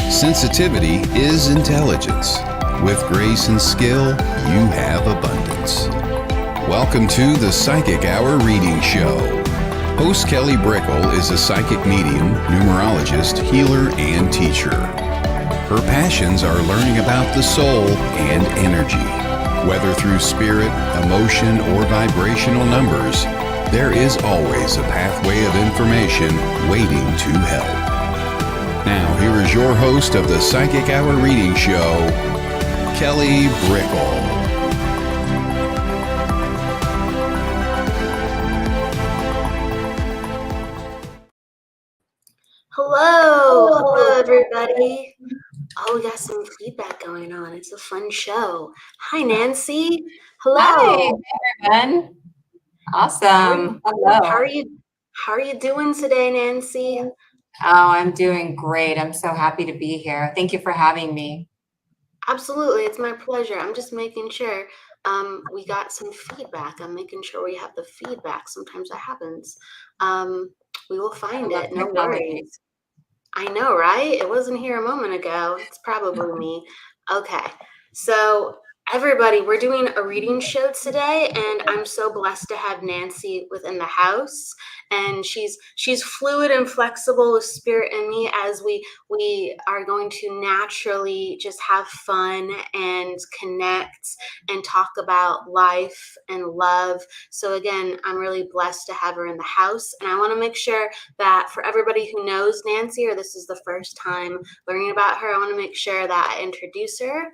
Sensitivity is intelligence. With grace and skill, you have abundance. Welcome to the Psychic Hour Reading Show. Host Kelly Brickle is a psychic medium, numerologist, healer, and teacher. Her passions are learning about the soul and energy. Whether through spirit, emotion, or vibrational numbers, there is always a pathway of information waiting to help. Now, here is your host of the Psychic Hour Reading Show, Kelly Brickle. Hello, everybody. Oh, we got some feedback going on. It's a fun show. Hi, Nancy. Hello. Hi, everyone. Awesome. Hello. How are you doing today, Nancy? Oh, I'm doing great. I'm so happy to be here. Thank you for having me. Absolutely. It's my pleasure. I'm just making sure we got some feedback. I'm making sure we have the feedback. Sometimes that happens. We will find it. No worries. I know, right? It wasn't here a moment ago. It's probably me. Okay. So everybody, we're doing a reading show today, and I'm so blessed to have Nancy within the house. And she's fluid and flexible with spirit and me, as we are going to naturally just have fun and connect and talk about life and love. So again, I'm really blessed to have her in the house. And I want to make sure that for everybody who knows Nancy, or this is the first time learning about her, I want to make sure that I introduce her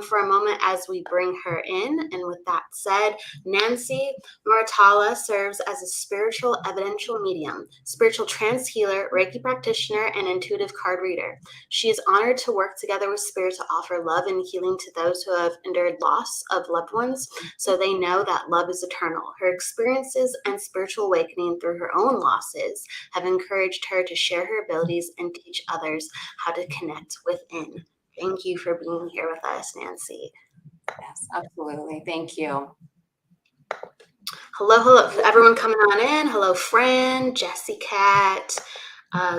for a moment as we bring her in. And with that said, Nancy Muratalla serves as a spiritual evidential medium, spiritual trance healer, Reiki practitioner, and intuitive card reader. She is honored to work together with spirit to offer love and healing to those who have endured loss of loved ones, so they know that love is eternal. Her experiences and spiritual awakening through her own losses have encouraged her to share her abilities and teach others how to connect within. Thank you for being here with us, Nancy. Yes, absolutely. Thank you. Hello, everyone coming on in. Hello, Fran, Jessie Cat,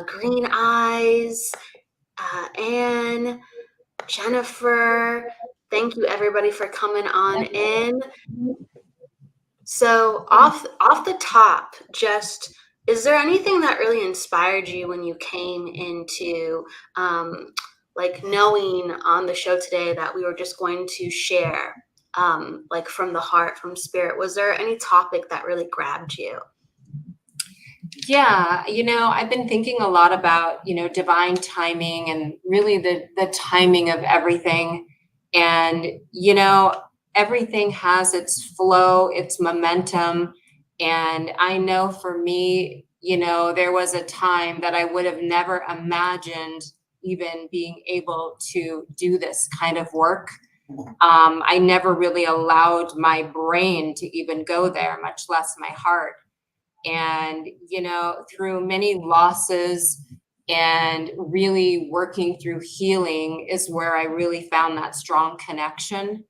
Green Eyes, Anne, Jennifer. Thank you, everybody, for coming on in. So off the top, just, is there anything that really inspired you when you came into like knowing on the show today that we were just going to share like from the heart, from spirit? Was there any topic that really grabbed you? Yeah, I've been thinking a lot about, divine timing and really the timing of everything. And, everything has its flow, its momentum. And I know for me, there was a time that I would have never imagined even being able to do this kind of work. I never really allowed my brain to even go there, much less my heart. And, through many losses and really working through healing is where I really found that strong connection.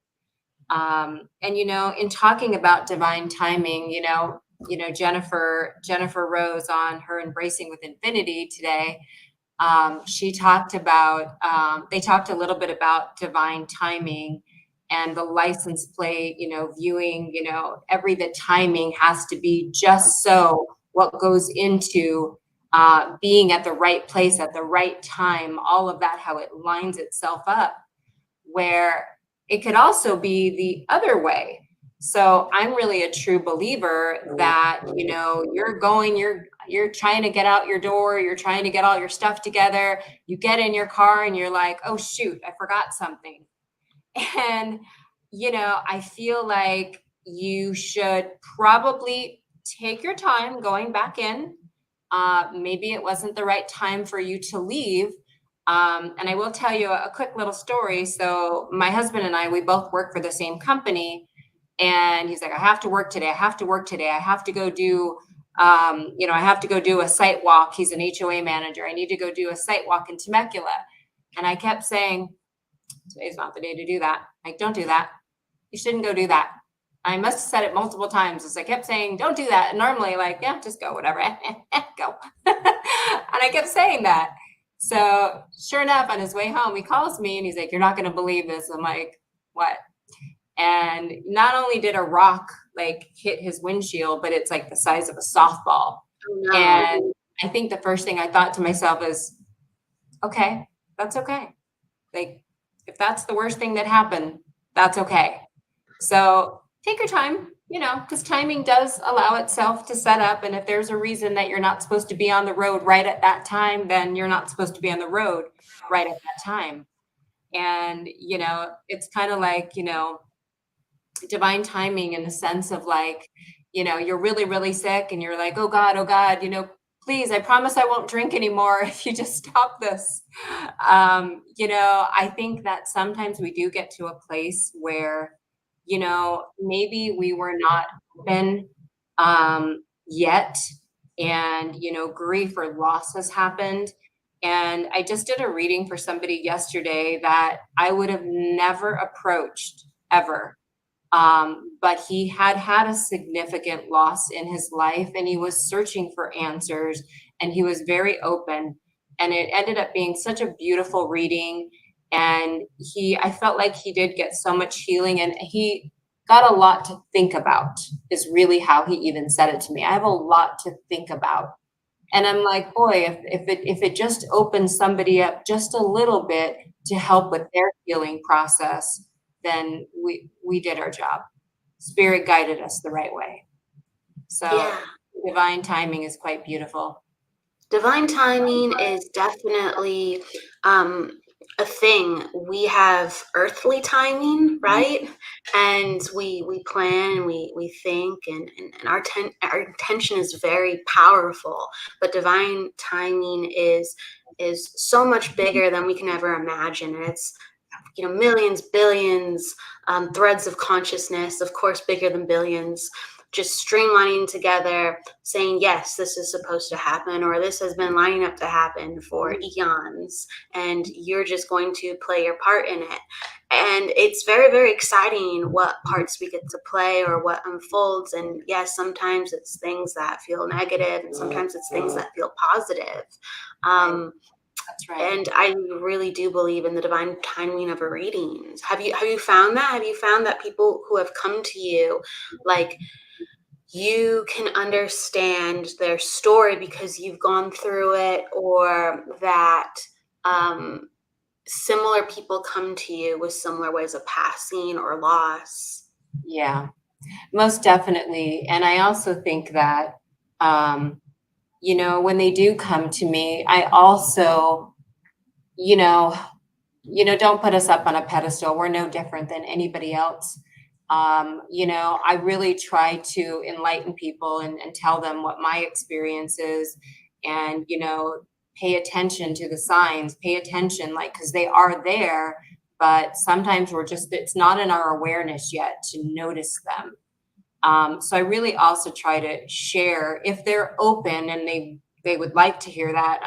And, in talking about divine timing, Jennifer Rose on her Embracing with Infinity today, she talked about, they talked a little bit about divine timing and the license plate, viewing, the timing has to be just so what goes into being at the right place at the right time, all of that, how it lines itself up, where it could also be the other way. So I'm really a true believer that, you're trying to get out your door, you're trying to get all your stuff together, you get in your car and you're like, oh shoot, I forgot something. And, I feel like you should probably take your time going back in. Maybe it wasn't the right time for you to leave. And I will tell you a quick little story. So my husband and I, we both work for the same company. And he's like, I have to work today. I have to work today. I have to go do, I have to go do a site walk. He's an HOA manager. I need to go do a site walk in Temecula. And I kept saying, today's not the day to do that. Like, don't do that. You shouldn't go do that. I must have said it multiple times as I kept saying, don't do that. And normally like, yeah, just go, whatever, go. And I kept saying that. So sure enough, on his way home, he calls me and he's like, "You're not going to believe this." I'm like, "What?" And not only did a rock like hit his windshield, but it's like the size of a softball. Oh, no. And I think the first thing I thought to myself is, okay, that's okay. Like, if that's the worst thing that happened, that's okay. So take your time, because timing does allow itself to set up. And if there's a reason that you're not supposed to be on the road right at that time, then you're not supposed to be on the road right at that time. And, it's kind of like, divine timing in the sense of like, you're really, really sick and you're like, oh God, please, I promise I won't drink anymore if you just stop this. I think that sometimes we do get to a place where, maybe we were not open yet, and, grief or loss has happened. And I just did a reading for somebody yesterday that I would have never approached ever. But he had had a significant loss in his life and he was searching for answers and he was very open. And it ended up being such a beautiful reading. And I felt like he did get so much healing and he got a lot to think about, is really how he even said it to me. I have a lot to think about. And I'm like, boy, if it just opens somebody up just a little bit to help with their healing process, then we did our job. Spirit guided us the right way. So Yeah. divine timing is quite beautiful. Divine timing is definitely a thing. We have earthly timing, right? And we plan and we think, and our intention is very powerful. But divine timing is so much bigger than we can ever imagine. And it's millions, billions, threads of consciousness, of course, bigger than billions, just streamlining together, saying, yes, this is supposed to happen, or this has been lining up to happen for eons, and you're just going to play your part in it. And it's very, very exciting what parts we get to play or what unfolds. And yes, sometimes it's things that feel negative, and sometimes it's things that feel positive. That's right. And I really do believe in the divine timing of a readings. Have you found that? Have you found that people who have come to you, like, you can understand their story because you've gone through it, or that similar people come to you with similar ways of passing or loss? Yeah, most definitely. And I also think that, when they do come to me, I also, don't put us up on a pedestal. We're no different than anybody else. I really try to enlighten people and tell them what my experience is, and, pay attention to the signs, pay attention, like, because they are there, but sometimes it's not in our awareness yet to notice them. So I really also try to share if they're open and they would like to hear that.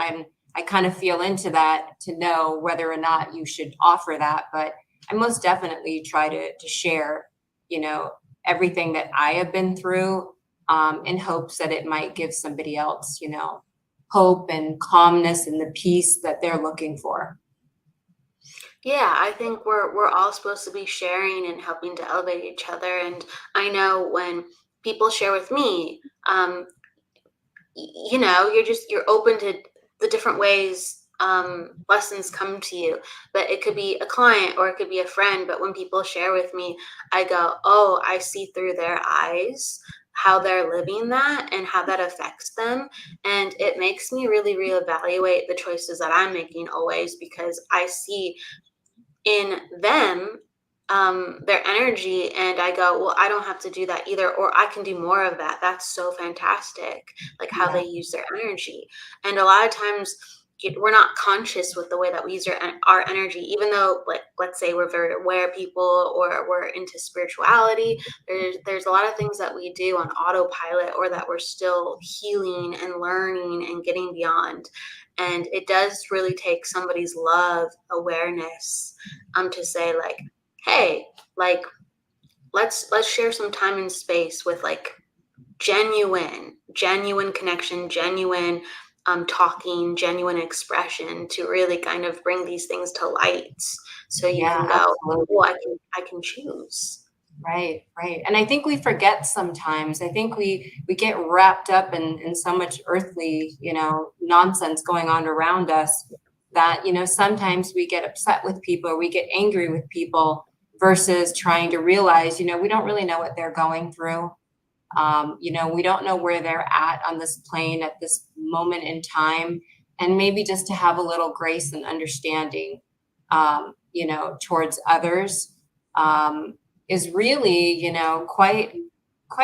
I kind of feel into that to know whether or not you should offer that, but I most definitely try to share, everything that I have been through, in hopes that it might give somebody else, hope and calmness and the peace that they're looking for. Yeah, I think we're all supposed to be sharing and helping to elevate each other. And I know when people share with me, you're open to the different ways lessons come to you. But it could be a client or it could be a friend. But when people share with me, I go, oh, I see through their eyes how they're living that and how that affects them. And it makes me really reevaluate the choices that I'm making always, because I see in them their energy, and I go, well, I don't have to do that either, or I can do more of that. That's so fantastic, like how they use their energy. And a lot of times we're not conscious with the way that we use our energy, even though, like, let's say we're very aware people or we're into spirituality. There's a lot of things that we do on autopilot, or that we're still healing and learning and getting beyond. And it does really take somebody's love, awareness, to say, like, hey, like, let's share some time and space with, like, genuine connection, genuine talking, genuine expression to really kind of bring these things to light. So you Yeah, can go, absolutely. oh, I can choose. Right, right. And I think we forget sometimes. I think we get wrapped up in so much earthly, nonsense going on around us that, sometimes we get upset with people or we get angry with people versus trying to realize, we don't really know what they're going through. We don't know where they're at on this plane at this moment in time. And maybe just to have a little grace and understanding, towards others, is really, quite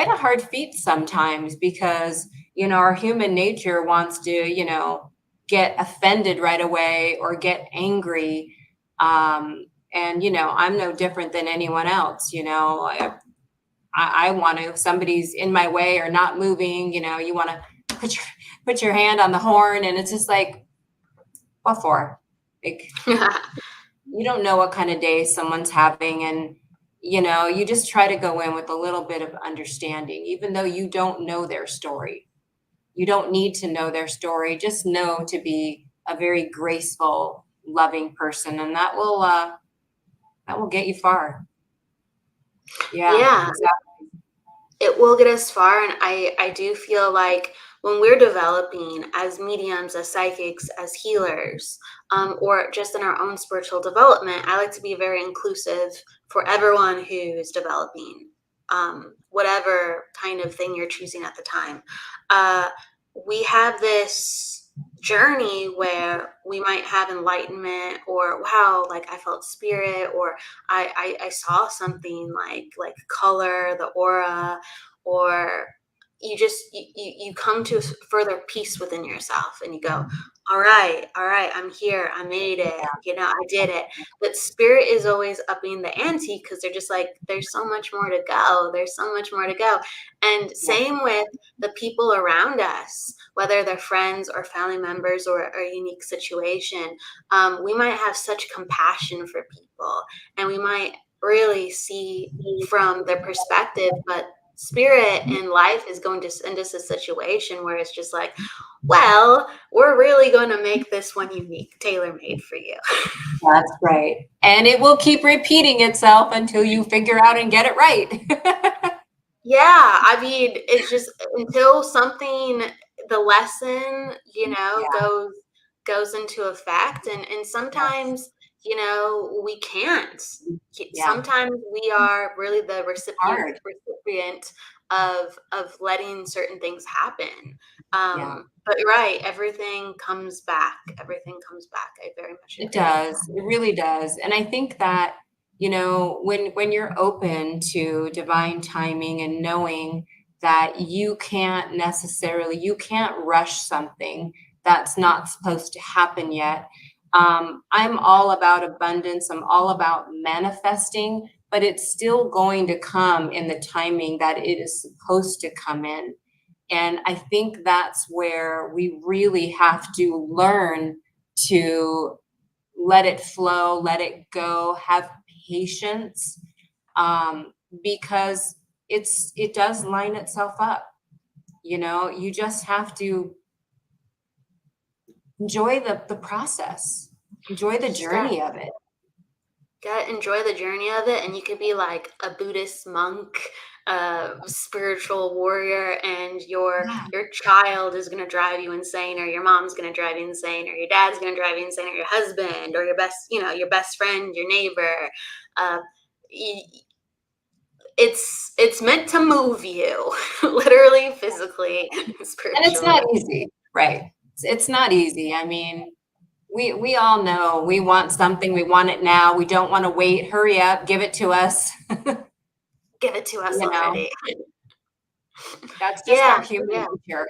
a hard feat sometimes because, our human nature wants to, get offended right away or get angry. And, I'm no different than anyone else, I want to, if somebody's in my way or not moving, you want to put your hand on the horn, and it's just like, what for? Like, you don't know what kind of day someone's having, and you just try to go in with a little bit of understanding, even though you don't know their story. You don't need to know their story. Just know to be a very graceful, loving person, and that will get you far. Yeah. Exactly. It will get us far. And I do feel like when we're developing as mediums, as psychics, as healers, or just in our own spiritual development, I like to be very inclusive for everyone who's developing, whatever kind of thing you're choosing at the time. We have this journey where we might have enlightenment, or wow, like I felt spirit, or I saw something like color, the aura, or you come to further peace within yourself and you go, all right, I'm here, I made it, I did it. But spirit is always upping the ante because they're just like, there's so much more to go, and same with the people around us, whether they're friends or family members or a unique situation. We might have such compassion for people and we might really see from their perspective, but spirit in life is going to send us a situation where it's just like, well, we're really going to make this one unique, tailor-made for you. That's right. And it will keep repeating itself until you figure out and get it right. Yeah, I mean, it's just until something, the lesson, goes into effect, and sometimes, we can't. Sometimes we are really the recipient of letting certain things happen. But you're right, everything comes back. Everything comes back. I very much agree. It does. It really does. And I think that, when you're open to divine timing and knowing that you can't rush something that's not supposed to happen yet. I'm all about abundance. I'm all about manifesting, but it's still going to come in the timing that it is supposed to come in. And I think that's where we really have to learn to let it flow, let it go, have patience, because it does line itself up. You just have to enjoy the process, enjoy the journey of it. Gotta enjoy the journey of it, and you could be like a Buddhist monk, spiritual warrior, and your child is gonna drive you insane, or your mom's gonna drive you insane, or your dad's gonna drive you insane, or your husband, or your best friend, your neighbor. It's meant to move you, literally, physically, spiritually. And it's not easy, right? It's not easy. I mean, we all know we want something, we want it now, we don't want to wait, hurry up, give it to us. Give it to us already. That's just our human nature.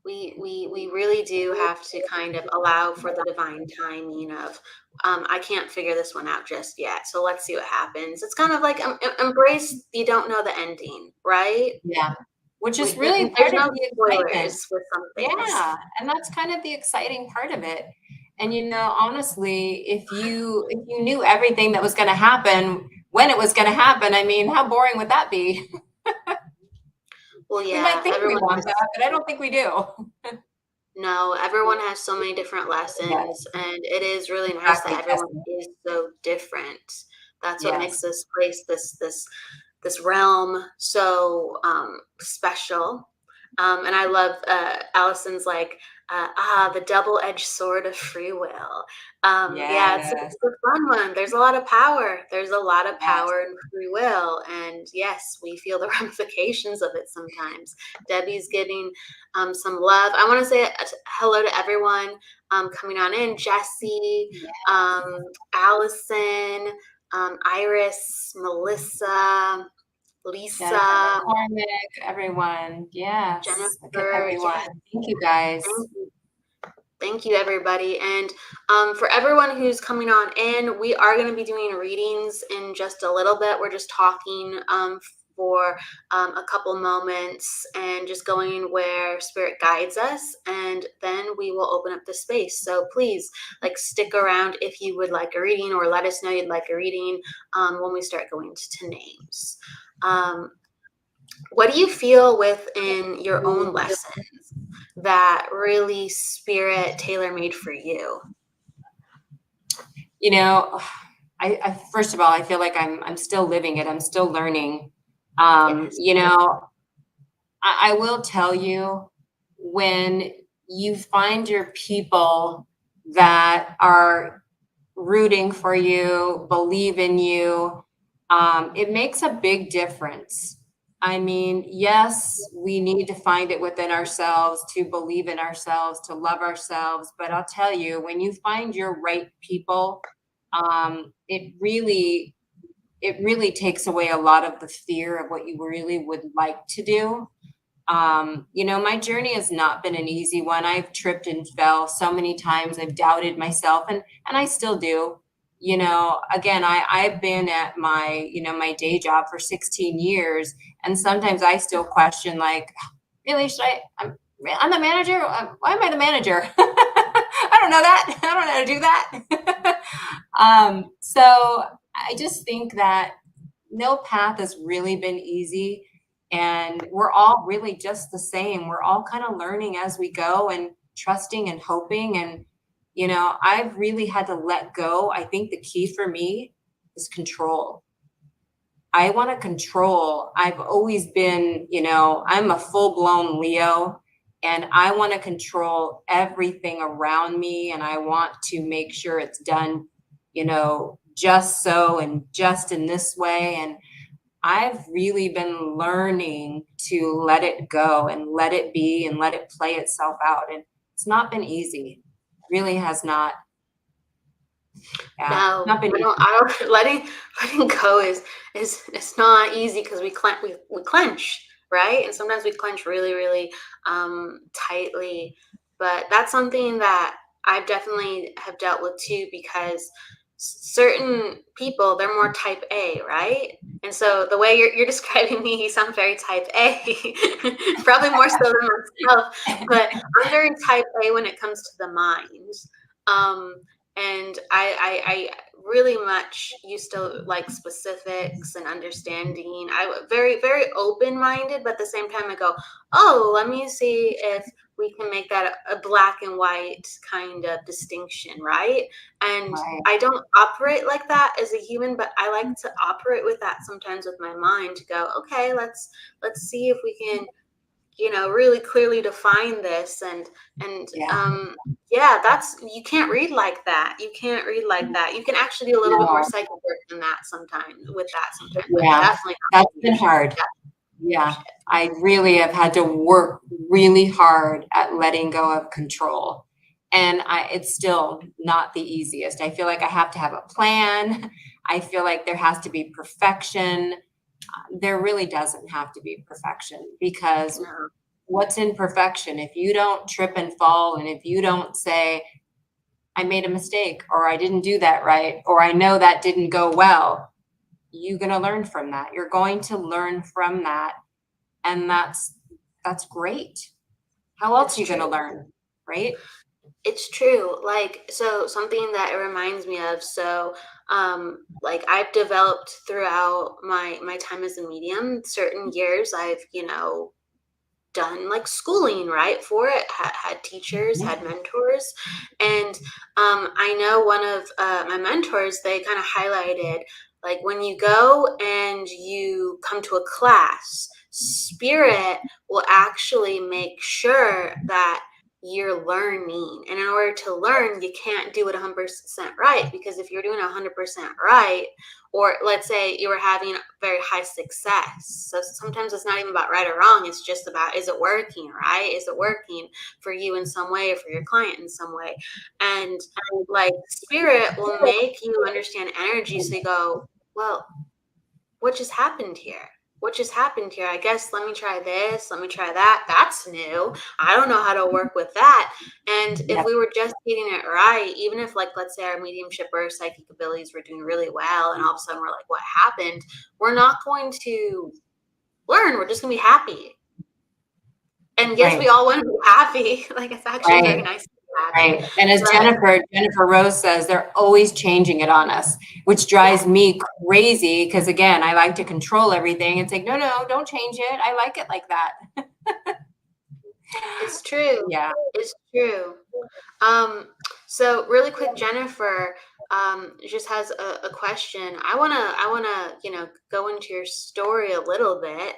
We really do have to kind of allow for the divine timing of, I can't figure this one out just yet, so let's see what happens. It's kind of like embrace you don't know the ending, right? Yeah. Which is really part of the excitement. With some things. Yeah, and that's kind of the exciting part of it. And honestly, if you knew everything that was going to happen when it was going to happen, I mean, how boring would that be? Well, yeah, we might think we want that, but I don't think we do. No, everyone has so many different lessons, and it is really nice that Exactly, everyone Jesse. is so different. That's what makes Yes. this place, this realm so special. And I love Allison's like, the double-edged sword of free will. Yeah, it's Yes. a fun one. There's a lot of power. There's a lot of Yes. power in free will. And yes, we feel the ramifications of it sometimes. Debbie's giving some love. I want to say hello to everyone coming on in. Jesse, Allison, Iris, Melissa, Jennifer Lisa, McCormick, everyone. Yes. Look at Jennifer. everyone. Yes, Thank you guys. thank you. Thank you, everybody. And for everyone who's coming on in, we are going to be doing readings in just a little bit. We're just talking for a couple moments and just going where spirit guides us. And then we will open up the space. So please, like, stick around if you would like a reading, or let us know you'd like a reading when we start going to names. What do you feel within your own lessons that really spirit tailor-made for you? You know, I first of all, I feel like I'm still living it. I'm still learning. Yes. You know, I will tell you, when you find your people that are rooting for you, believe in you, it makes a big difference. I mean, yes, we need to find it within ourselves to believe in ourselves, to love ourselves. But I'll tell you, when you find your right people, it really takes away a lot of the fear of what you really would like to do. You know, my journey has not been an easy one. I've tripped and fell so many times. I've doubted myself, and I still do. You know, again, I've been at my, you know, my day job for 16 years, and sometimes I still question, like, really, should I'm the manager. Why am I the manager? I don't know that. I don't know how to do that. So I just think that no path has really been easy, and we're all really just the same. We're all kind of learning as we go and trusting and hoping. And, you know, I've really had to let go. I think the key for me is control. I want to control. I've always been, you know, I'm a full-blown Leo, and I want to control everything around me, and I want to make sure it's done, you know, just so and just in this way. And I've really been learning to let it go and let it be and let it play itself out. And it's not been easy. Really has not. Yeah, No, not been I easy. don't. I don't. Letting go is it's not easy, because we clench, right? And sometimes we clench really, really tightly. But that's something that I definitely have dealt with too, because certain people, they're more type A, right? And so the way you're describing me, you sound very type A, probably more so than myself. But I'm very type A when it comes to the mind. And I really much used to like specifics and understanding. I was very, very open-minded, but at the same time I go, oh, let me see if we can make that a black and white kind of distinction, right? And Right. I don't operate like that as a human, but I like to operate with that sometimes with my mind, to go, okay, let's see if we can, you know, really clearly define this. And Yeah. yeah, that's, you can't read like that. You can't read like that. You can actually do a little bit more No. psychic work than that sometimes, but Yeah. definitely not That's been leadership. hard. Yeah. I really have had to work really hard at letting go of control. And it's still not the easiest. I feel like I have to have a plan. I feel like there has to be perfection. There really doesn't have to be perfection, because No. what's in perfection? If you don't trip and fall, and if you don't say, I made a mistake, or I didn't do that right, or I know that didn't go well, you're going to learn from that. You're going to learn from that. And that's great. How else are you going to learn? Right? It's true. Like, so something that it reminds me of. So, like, I've developed throughout my time as a medium, certain years I've, you know, done like schooling, right, for it, had teachers, had mentors. And I know one of my mentors, they kind of highlighted, like, when you go and you come to a class, spirit will actually make sure that you're learning. And in order to learn, you can't do it 100% right, because if you're doing 100% right, or let's say you were having very high success, so sometimes it's not even about right or wrong, it's just about, is it working, right? Is it working for you in some way, or for your client in some way? And like, spirit will make you understand energy, so you go, well, what just happened here? What just happened here? I guess let me try this, let me try that. That's new. I don't know how to work with that. And if we were just getting it right, even if, like, let's say our mediumship or psychic abilities were doing really well, and all of a sudden we're like, what happened? We're not going to learn. We're just going to be happy. And yes, we all want to be happy. Like, it's actually very nice. Right. And as Jennifer Rose says, they're always changing it on us, which drives me crazy, because again, I like to control everything. It's like, no, don't change it. I like it like that. It's true. Yeah. It's true. So really quick, Jennifer just has a question. I wanna, go into your story a little bit.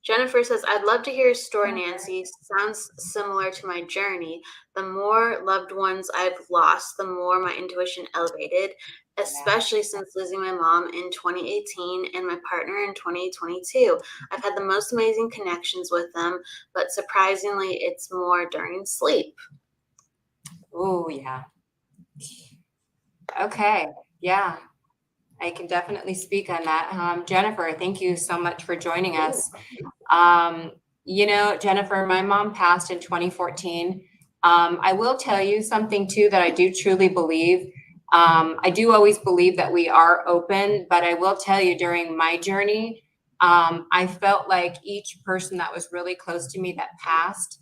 Jennifer says, I'd love to hear your story, Nancy. Sounds similar to my journey. The more loved ones I've lost, the more my intuition elevated, especially since losing my mom in 2018 and my partner in 2022. I've had the most amazing connections with them, but surprisingly, it's more during sleep. Oh, yeah. Okay. Yeah. I can definitely speak on that. Jennifer, thank you so much for joining us. Jennifer, my mom passed in 2014. I will tell you something too, that I do truly believe. I do always believe that we are open, but I will tell you, during my journey, I felt like each person that was really close to me that passed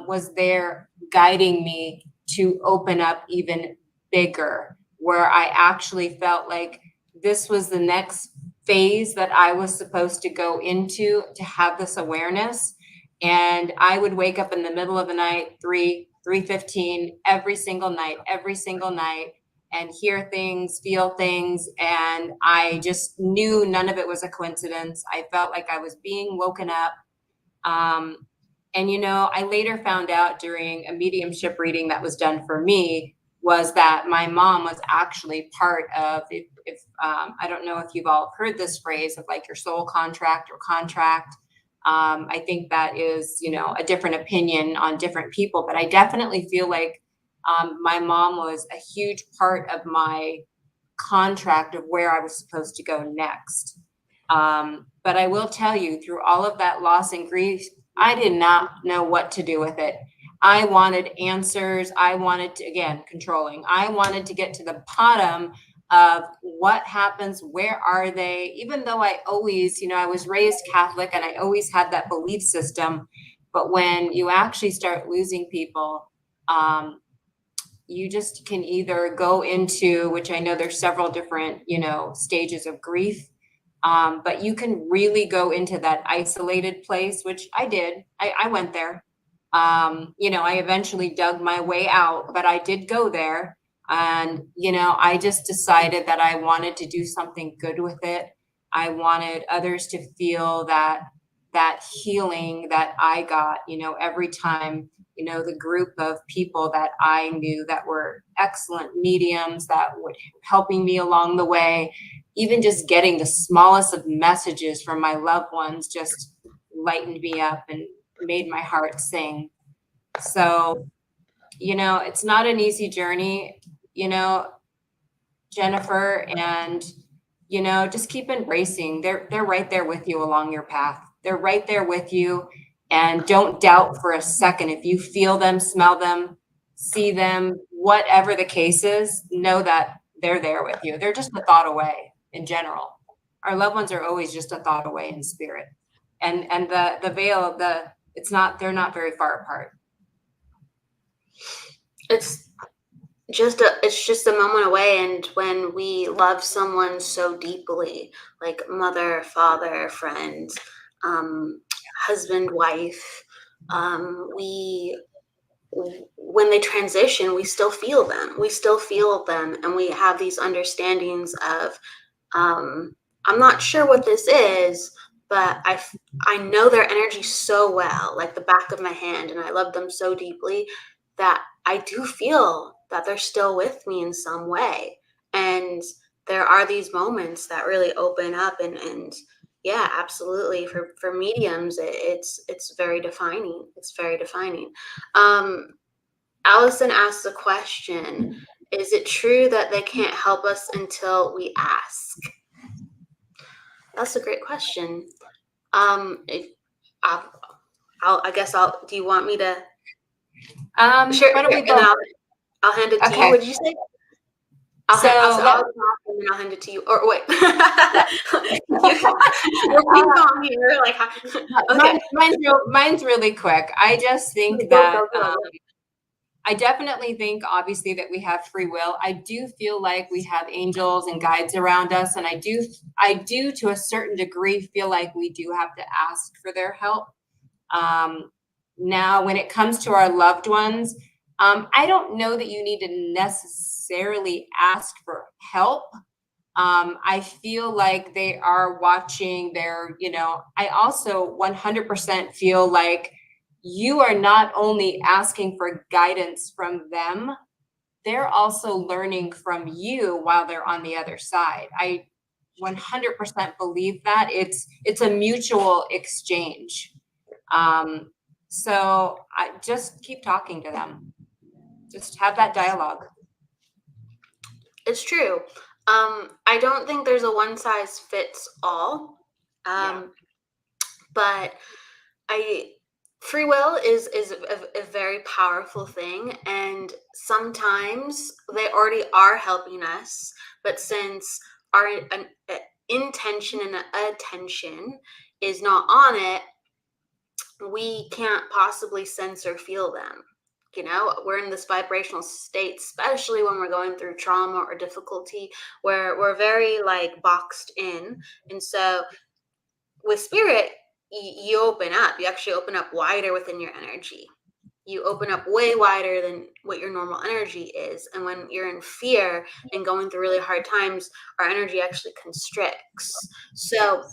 was there guiding me to open up even bigger, where I actually felt like this was the next phase that I was supposed to go into, to have this awareness. And I would wake up in the middle of the night, 3:15 every single night, and hear things, feel things. And I just knew none of it was a coincidence. I felt like I was being woken up. I later found out during a mediumship reading that was done for me, was that my mom was actually part of, if I don't know if you've all heard this phrase of like your soul contract or contract. I think that is, a different opinion on different people, but I definitely feel like my mom was a huge part of my contract of where I was supposed to go next. But I will tell you, through all of that loss and grief, I did not know what to do with it. I wanted answers. I wanted to, again, controlling. I wanted to get to the bottom of what happens. Where are they? Even though I always, I was raised Catholic and I always had that belief system. But when you actually start losing people, you just can either go into, which I know there's several different, stages of grief. But you can really go into that isolated place, which I did. I went there. I eventually dug my way out, but I did go there. And, I just decided that I wanted to do something good with it. I wanted others to feel that healing that I got, every time, the group of people that I knew that were excellent mediums that were helping me along the way. Even just getting the smallest of messages from my loved ones just lightened me up and made my heart sing. So, it's not an easy journey, Jennifer, and, just keep embracing. They're right there with you along your path. They're right there with you, and don't doubt for a second. If you feel them, smell them, see them, whatever the case is, know that they're there with you. They're just a thought away in general. Our loved ones are always just a thought away in spirit. And the veil of they're not very far apart. It's just a moment away. And when we love someone so deeply, like mother, father, friend, husband, wife, when they transition, we still feel them. And we have these understandings of, I'm not sure what this is, but I know their energy so well, like the back of my hand, and I love them so deeply that I do feel that they're still with me in some way. And there are these moments that really open up, and yeah, absolutely. For mediums, it's very defining. It's very defining. Allison asked the question, is it true that they can't help us until we ask? That's a great question. If I guess do you want me to share? Why don't we And go? I'll hand it to you. Okay. What did you say? I'll talk and then I'll hand it to you. Or wait, you're ping pong here. Like, okay. Mine's really quick. I just think that I definitely think, obviously, that we have free will. I do feel like we have angels and guides around us, and I do to a certain degree feel like we do have to ask for their help. Now, when it comes to our loved ones, I don't know that you need to necessarily ask for help. I feel like they are watching I also 100% feel like you are not only asking for guidance from them, they're also learning from you while they're on the other side. I 100% believe that it's a mutual exchange. So I just keep talking to them. Just have that dialogue. It's true. I don't think there's a one size fits all. But free will is a very powerful thing, and sometimes they already are helping us, but since our intention and attention is not on it, we can't possibly sense or feel them. We're in this vibrational state, especially when we're going through trauma or difficulty, where we're very boxed in. And so with spirit, you open up. You actually open up wider within your energy. You open up way wider than what your normal energy is. And when you're in fear and going through really hard times, our energy actually constricts. So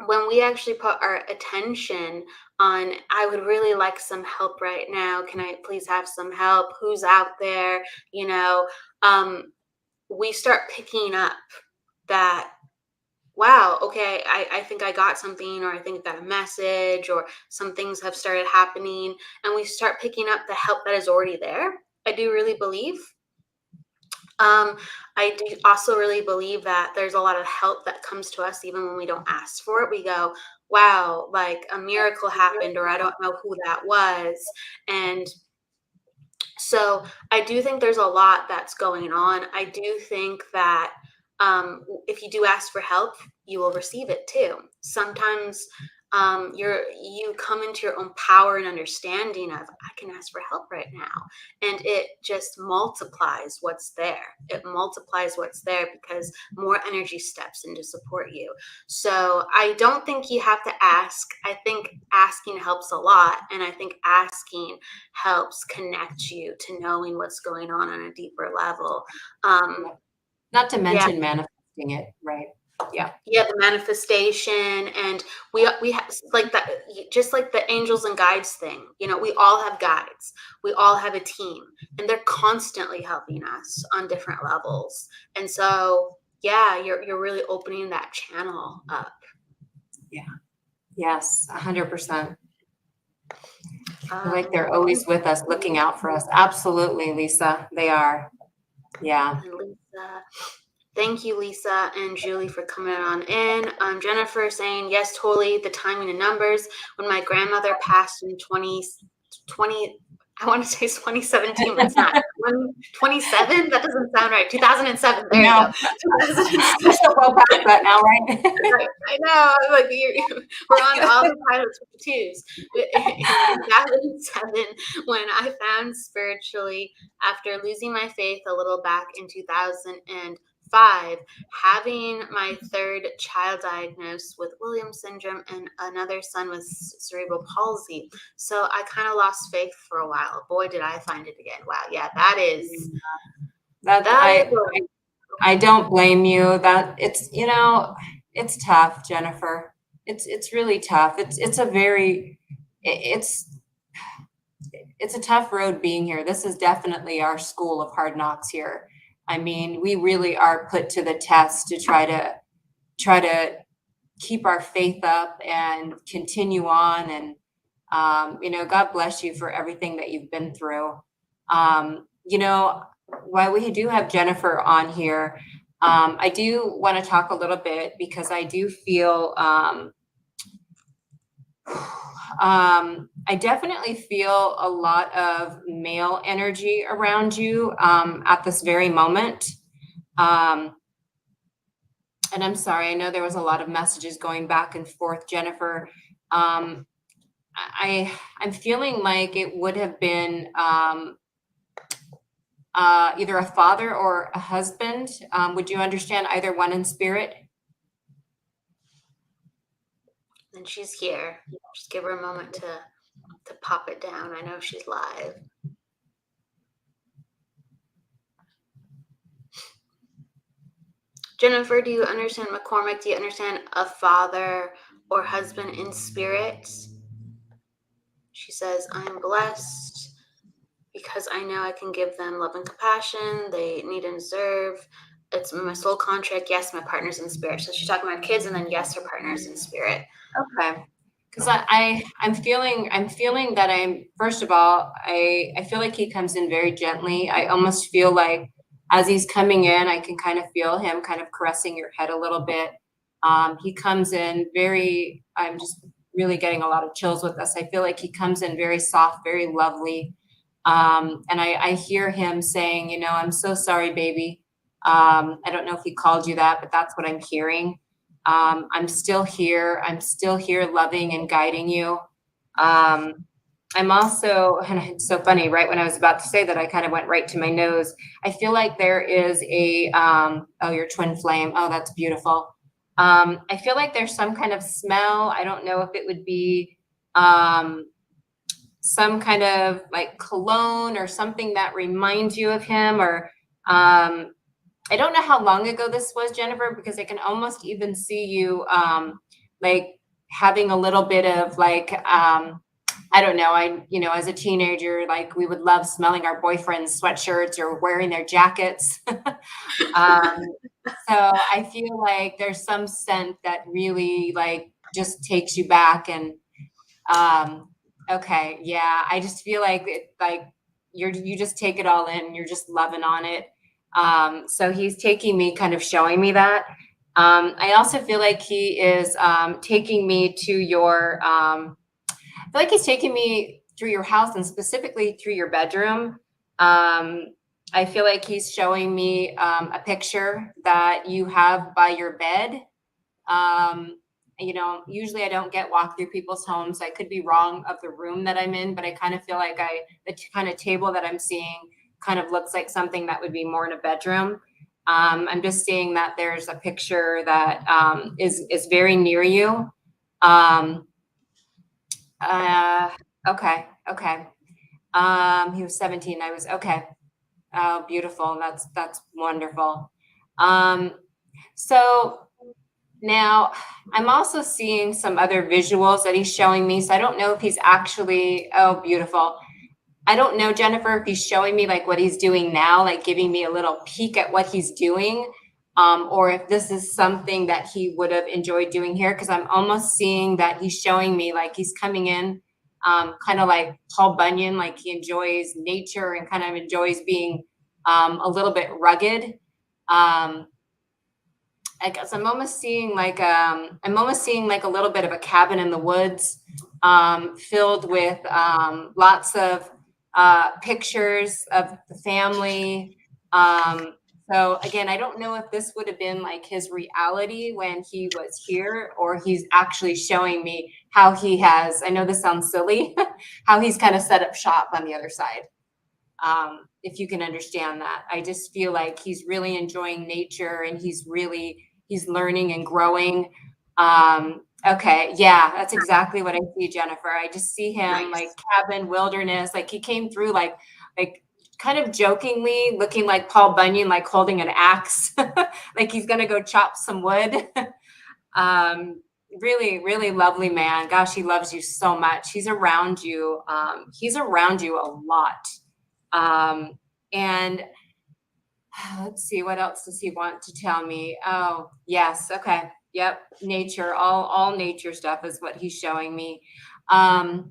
when we actually put our attention on, I would really like some help right now. Can I please have some help? Who's out there? We start picking up that, wow, okay, I think I got something, or I think I got a message, or some things have started happening, and we start picking up the help that is already there. I do really believe. I do also really believe that there's a lot of help that comes to us even when we don't ask for it. We go, wow, like a miracle happened, or I don't know who that was. And so I do think there's a lot that's going on. I do think that if you do ask for help, you will receive it too. Sometimes you come into your own power and understanding of, I can ask for help right now. And it just multiplies what's there. It multiplies what's there because more energy steps in to support you. So I don't think you have to ask. I think asking helps a lot. And I think asking helps connect you to knowing what's going on a deeper level. Not to mention manifesting it, right? Yeah, the manifestation, and we have like that, just like the angels and guides thing. We all have guides, we all have a team, and they're constantly helping us on different levels. And so you're really opening that channel up. Yes, 100%. Like they're always with us, looking out for us. Absolutely, Lisa, they are. Yeah. Lisa, thank you, Lisa and Julie, for coming on in. Jennifer saying, yes, totally, the timing and numbers. When my grandmother passed in 2020, I want to say 2017, but it's not. 27? That doesn't sound right. 2007. There you go. We're so well past that now, right? I know. I'm like, we're on all the pilots with the twos. In 2007, when I found spiritually, after losing my faith a little back in 2000 5, having my 3rd child diagnosed with Williams syndrome and another son with cerebral palsy. So I kind of lost faith for a while. Boy, did I find it again. Wow. Yeah, that is. I don't blame you. That it's, you know, it's tough, Jennifer. It's really tough. It's a tough road being here. This is definitely our school of hard knocks here. I mean, we really are put to the test to try to keep our faith up and continue on. And you know, God bless you for everything that you've been through. You know, while we do have Jennifer on here, I do want to talk a little bit because I do feel I definitely feel a lot of male energy around you at this very moment. And I'm sorry, I know there was a lot of messages going back and forth, Jennifer. I'm feeling like it would have been either a father or a husband. Would you understand either one in spirit? And she's here. Just give her a moment to pop it down. I know she's live. Jennifer, do you understand, McCormick, do you understand a father or husband in spirit? She says, I'm blessed because I know I can give them love and compassion they need and deserve. It's my soul contract. Yes, my partner's in spirit. So she's talking about kids, and then yes, her partner's in spirit. Okay. Because I'm feeling that first of all, I feel like he comes in very gently. I almost feel like as he's coming in, I can kind of feel him kind of caressing your head a little bit. He comes in I'm just really getting a lot of chills with this. I feel like he comes in very soft, very lovely. And I hear him saying, you know, I'm so sorry, baby. I don't know if he called you that, but that's what I'm hearing. I'm still here. I'm still here loving and guiding you. I'm also, and it's so funny, right when I was about to say that, I kind of went right to my nose. I feel like there is your twin flame. Oh, that's beautiful. I feel like there's some kind of smell. I don't know if it would be some kind of like cologne or something that reminds you of him, or I don't know how long ago this was, Jennifer, because I can almost even see you like having a little bit of like, I don't know, as a teenager, like we would love smelling our boyfriend's sweatshirts or wearing their jackets. So I feel like there's some scent that really like just takes you back. And okay, yeah, I just feel like you just take it all in. You're just loving on it. So he's taking me, kind of showing me that. I also feel like he is taking me to your, I feel like he's taking me through your house and specifically through your bedroom. I feel like he's showing me a picture that you have by your bed. You know, usually I don't get walk through people's homes. I could be wrong of the room that I'm in, but I kind of feel like the kind of table that I'm seeing kind of looks like something that would be more in a bedroom. I'm just seeing that there's a picture that is very near you. Okay. He was 17. I was okay. Oh, beautiful. That's wonderful. So now I'm also seeing some other visuals that he's showing me. So I don't know if he's actually, oh, beautiful. I don't know, Jennifer, if he's showing me like what he's doing now, like giving me a little peek at what he's doing, or if this is something that he would have enjoyed doing here. Cause I'm almost seeing that he's showing me like he's coming in, kind of like Paul Bunyan, like he enjoys nature and kind of enjoys being a little bit rugged. I guess I'm almost seeing like a little bit of a cabin in the woods, filled with lots of pictures of the family. So again, I don't know if this would have been like his reality when he was here, or he's actually showing me how he has, I know this sounds silly, how he's kind of set up shop on the other side. if you can understand that. I just feel like he's really enjoying nature, and he's learning and growing. Okay. Yeah, that's exactly what I see, Jennifer. I just see him like cabin, wilderness, like he came through like kind of jokingly looking like Paul Bunyan, like holding an axe, like he's going to go chop some wood. Really, really lovely man. Gosh, he loves you so much. He's around you. He's around you a lot. And let's see, what else does he want to tell me? Oh, yes. Okay. Yep. Nature, all nature stuff is what he's showing me. Oh,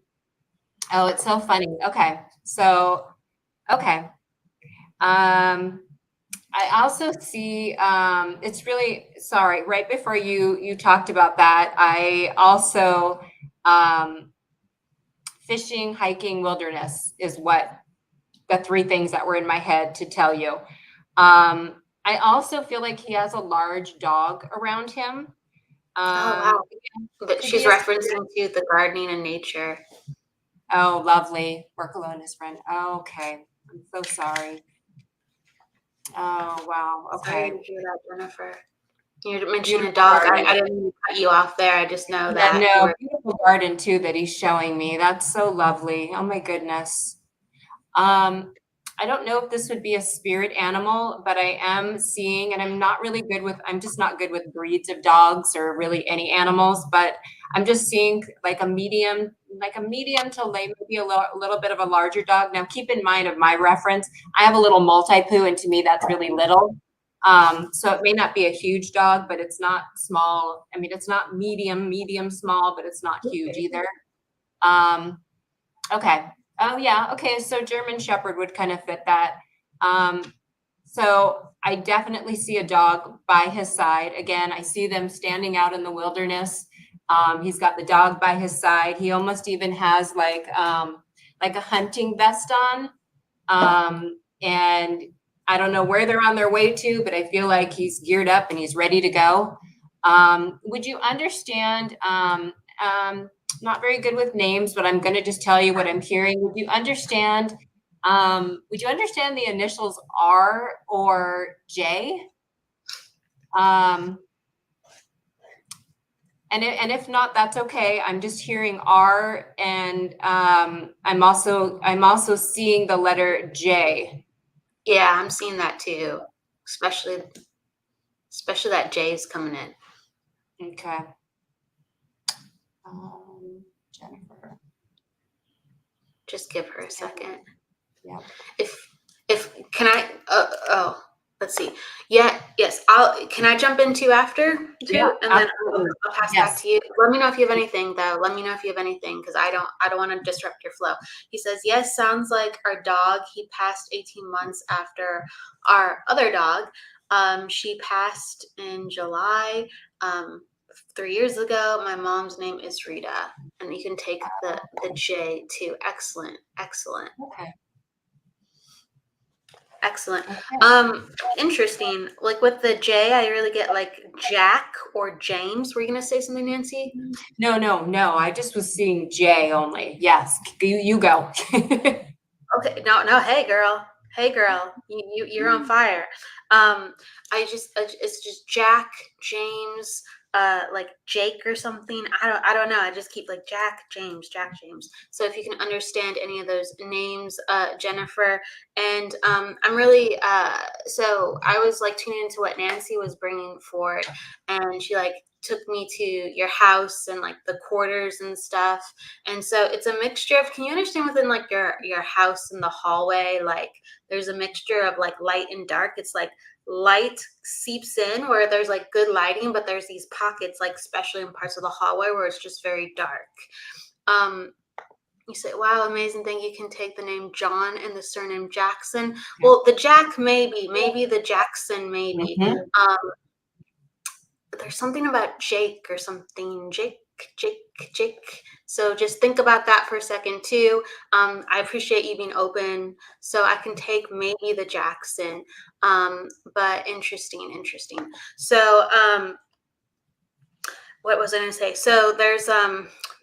it's so funny. Okay. So, okay. I also see, it's really, sorry, right before you talked about that, I also, fishing, hiking, wilderness is what the three things that were in my head to tell you. I also feel like he has a large dog around him. Oh, wow. But she's referencing to the gardening and nature. Oh, lovely. Work alone is friend. Okay. I'm so sorry. Oh, wow. Okay. Sorry to hear that, Jennifer. You mentioned a dog. I didn't mean to cut you off there. I just know that. No, beautiful garden too that he's showing me. That's so lovely. Oh my goodness. I don't know if this would be a spirit animal, but I am seeing, and I'm just not good with breeds of dogs or really any animals, but I'm just seeing like a medium to maybe a little bit of a larger dog. Now keep in mind of my reference, I have a little multi-poo, and to me that's really little. So it may not be a huge dog, but it's not small. I mean, it's not medium small, but it's not huge either. Okay. Oh yeah. Okay. So German Shepherd would kind of fit that. So I definitely see a dog by his side. Again, I see them standing out in the wilderness. He's got the dog by his side. He almost even has like a hunting vest on. And I don't know where they're on their way to, but I feel like he's geared up and he's ready to go. Would you understand? Not very good with names, but I'm going to just tell you what I'm hearing. Would you understand the initials R or J? And if not, that's okay. I'm just hearing R, and I'm also seeing the letter J. Yeah, I'm seeing that too. Especially that J's coming in. Okay. Jennifer. Just give her a second. Yeah. If can I? Let's see. Yeah. Yes. Can I jump in too after too? Yeah, and then I'll pass back to you. Let me know if you have anything though. Let me know if you have anything, because I don't want to disrupt your flow. He says, yes, sounds like our dog. He passed 18 months after our other dog. She passed in July. 3 years ago. My mom's name is Rita, and you can take the J too. Excellent. Okay. Excellent. Okay. Interesting. Like with the J, I really get like Jack or James. Were you gonna say something, Nancy? No. I just was seeing J only. Yes, you go. Okay. No. Hey, girl. You're on fire. It's just Jack, James, like Jake or something. I don't know. I just keep like Jack, James. So if you can understand any of those names, Jennifer, and I'm really so I was like tuning into what Nancy was bringing forward, and she like took me to your house and like the quarters and stuff. And so it's a mixture of, can you understand within like your house and the hallway, like there's a mixture of like light and dark. It's like light seeps in where there's like good lighting, but there's these pockets, like especially in parts of the hallway where it's just very dark. You say, wow, amazing thing. You can take the name John and the surname Jackson. Well, the Jack, maybe the Jackson, maybe. But there's something about Jake or something. Jake. So just think about that for a second too. I appreciate you being open, so I can take maybe the Jackson. But interesting. So what was I going to say? So there's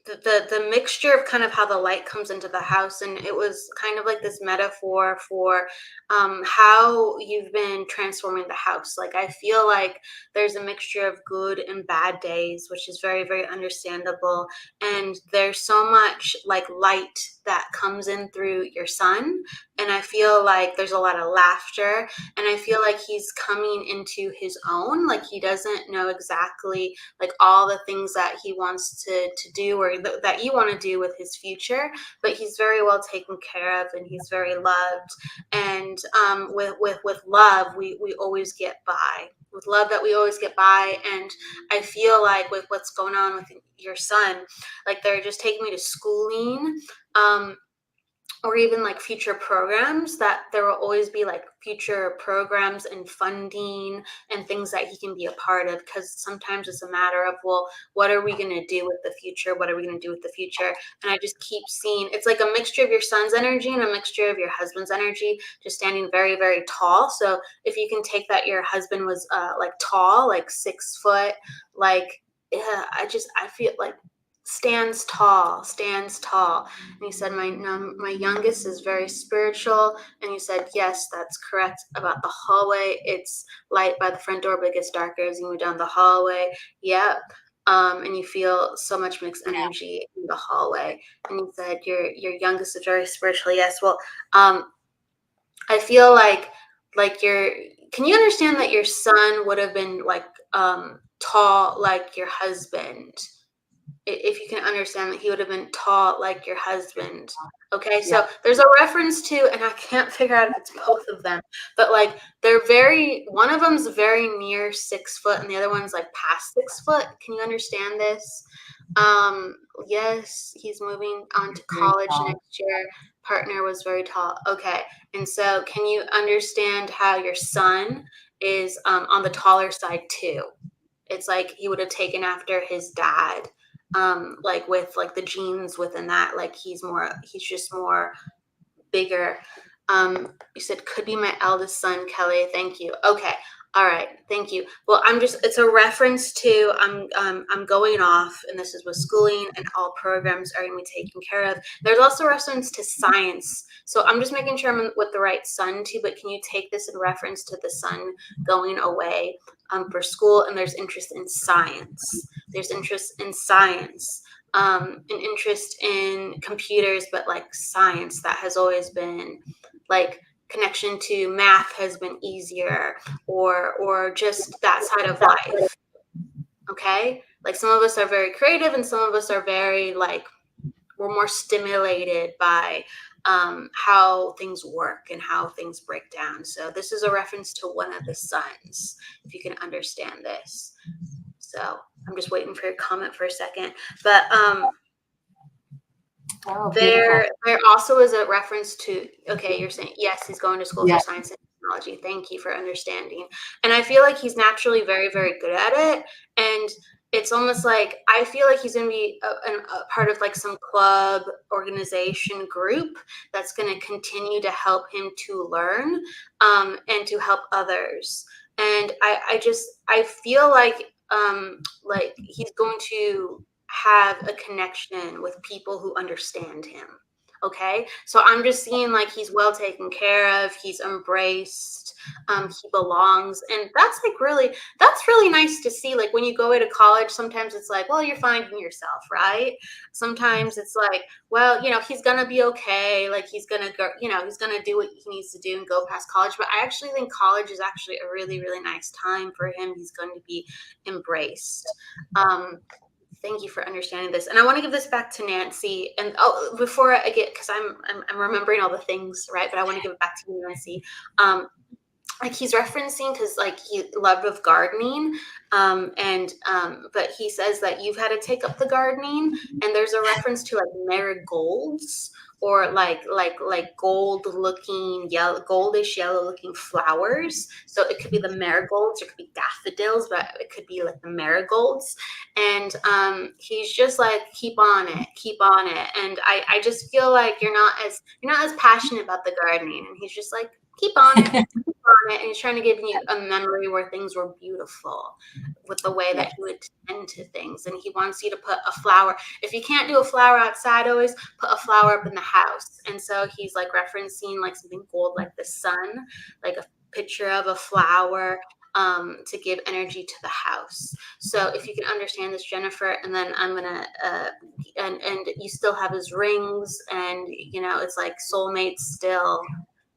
the mixture of kind of how the light comes into the house, and it was kind of like this metaphor for how you've been transforming the house. Like, I feel like there's a mixture of good and bad days, which is very, very understandable. And there's so much like light that comes in through your son. And I feel like there's a lot of laughter, and I feel like he's coming into his own. Like, he doesn't know exactly like all the things that he wants to do, or that you want to do with his future, but he's very well taken care of, and he's very loved. And with love, we always get by. With love, that we always get by. And I feel like with what's going on with your son, like, they're just taking me to schooling, or even like future programs, that there will always be like future programs and funding and things that he can be a part of. Because sometimes it's a matter of, well, what are we going to do with the future? What are we going to do with the future? And I just keep seeing, it's like a mixture of your son's energy and a mixture of your husband's energy, just standing very, very tall. So if you can take that your husband was like tall, like 6 foot, like, yeah, I feel like stands tall. And he said, my youngest is very spiritual. And you said, yes, that's correct about the hallway. It's light by the front door, but it gets darker as you move down the hallway. Yep. And you feel so much mixed energy in the hallway. And you said your youngest is very spiritual. Yes. Well, I feel like can you understand that your son would have been like tall like your husband? If you can understand that he would have been tall like your husband. Okay, so there's a reference to, and I can't figure out if it's both of them, but like they're one of them's very near 6 foot and the other one's like past 6 foot. Can you understand this? Yes, he's moving on to college next year. Partner was very tall. Okay, and so can you understand how your son is on the taller side too? It's like he would have taken after his dad. Like with like the genes within that, like he's just more bigger. You said could be my eldest son, Kelly. Thank you. Okay. All right. Thank you. Well, it's a reference to, I'm going off, and this is with schooling, and all programs are going to be taken care of. There's also a reference to science. So I'm just making sure I'm with the right son too, but can you take this in reference to the son going away for school? And there's interest in science. There's interest in science, an interest in computers, but like science that has always been like, connection to math has been easier, or just that side of life. Okay, like some of us are very creative and some of us are very like, we're more stimulated by how things work and how things break down. So this is a reference to one of the sons, if you can understand this. So I'm just waiting for your comment for a second, but there also is a reference to, okay, you're saying, yes, he's going to school for science and technology. Thank you for understanding. And I feel like he's naturally very, very good at it. And it's almost like, I feel like he's going to be a part of like some club, organization, group that's going to continue to help him to learn and to help others. And I feel like he's going to have a connection with people who understand him. Okay, so I'm just seeing like he's well taken care of, he's embraced, he belongs, and that's really nice to see. Like when you go to college, sometimes it's like, well, you're finding yourself, right? Sometimes it's like, well, he's gonna be okay, like he's gonna go, he's gonna do what he needs to do and go past college. But I actually think college is actually a really, really nice time for him. He's going to be embraced. Thank you for understanding this. And I want to give this back to Nancy. And before I get, because I'm remembering all the things, right? But I want to give it back to you, Nancy. Like he's referencing, because like he loved of gardening, but he says that you've had to take up the gardening, and there's a reference to like marigolds, or like goldish yellow looking flowers. So it could be the marigolds, or it could be daffodils, but it could be like the marigolds. And he's just like, keep on it. And I just feel like you're not as passionate about the gardening. And he's just like, keep on it, keep on it. And he's trying to give you a memory where things were beautiful with the way that he would tend to things. And he wants you to put a flower. If you can't do a flower outside, always put a flower up in the house. And so he's like referencing like something gold, like the sun, like a picture of a flower, to give energy to the house. So if you can understand this, Jennifer, and then I'm gonna and you still have his rings, and you know it's like soulmates still.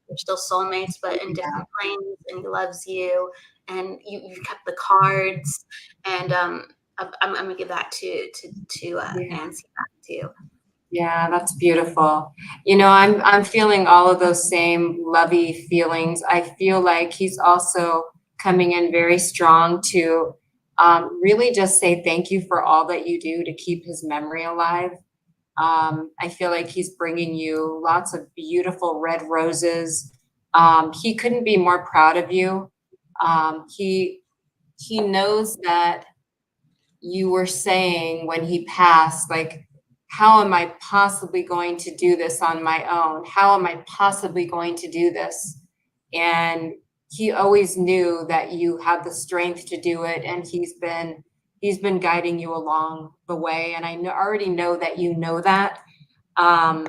They're still soulmates, but in different planes, and he loves you, and you've kept the cards, and I'm gonna give that to Nancy back to you. Yeah, that's beautiful. You know, I'm feeling all of those same lovey feelings. I feel like he's also coming in very strong to really just say thank you for all that you do to keep his memory alive. I feel like he's bringing you lots of beautiful red roses. He couldn't be more proud of you. He knows that you were saying when he passed, like, how am I possibly going to do this on my own? How am I possibly going to do this? And he always knew that you had the strength to do it, and he's been guiding you along the way. And I already know that you know that. I'm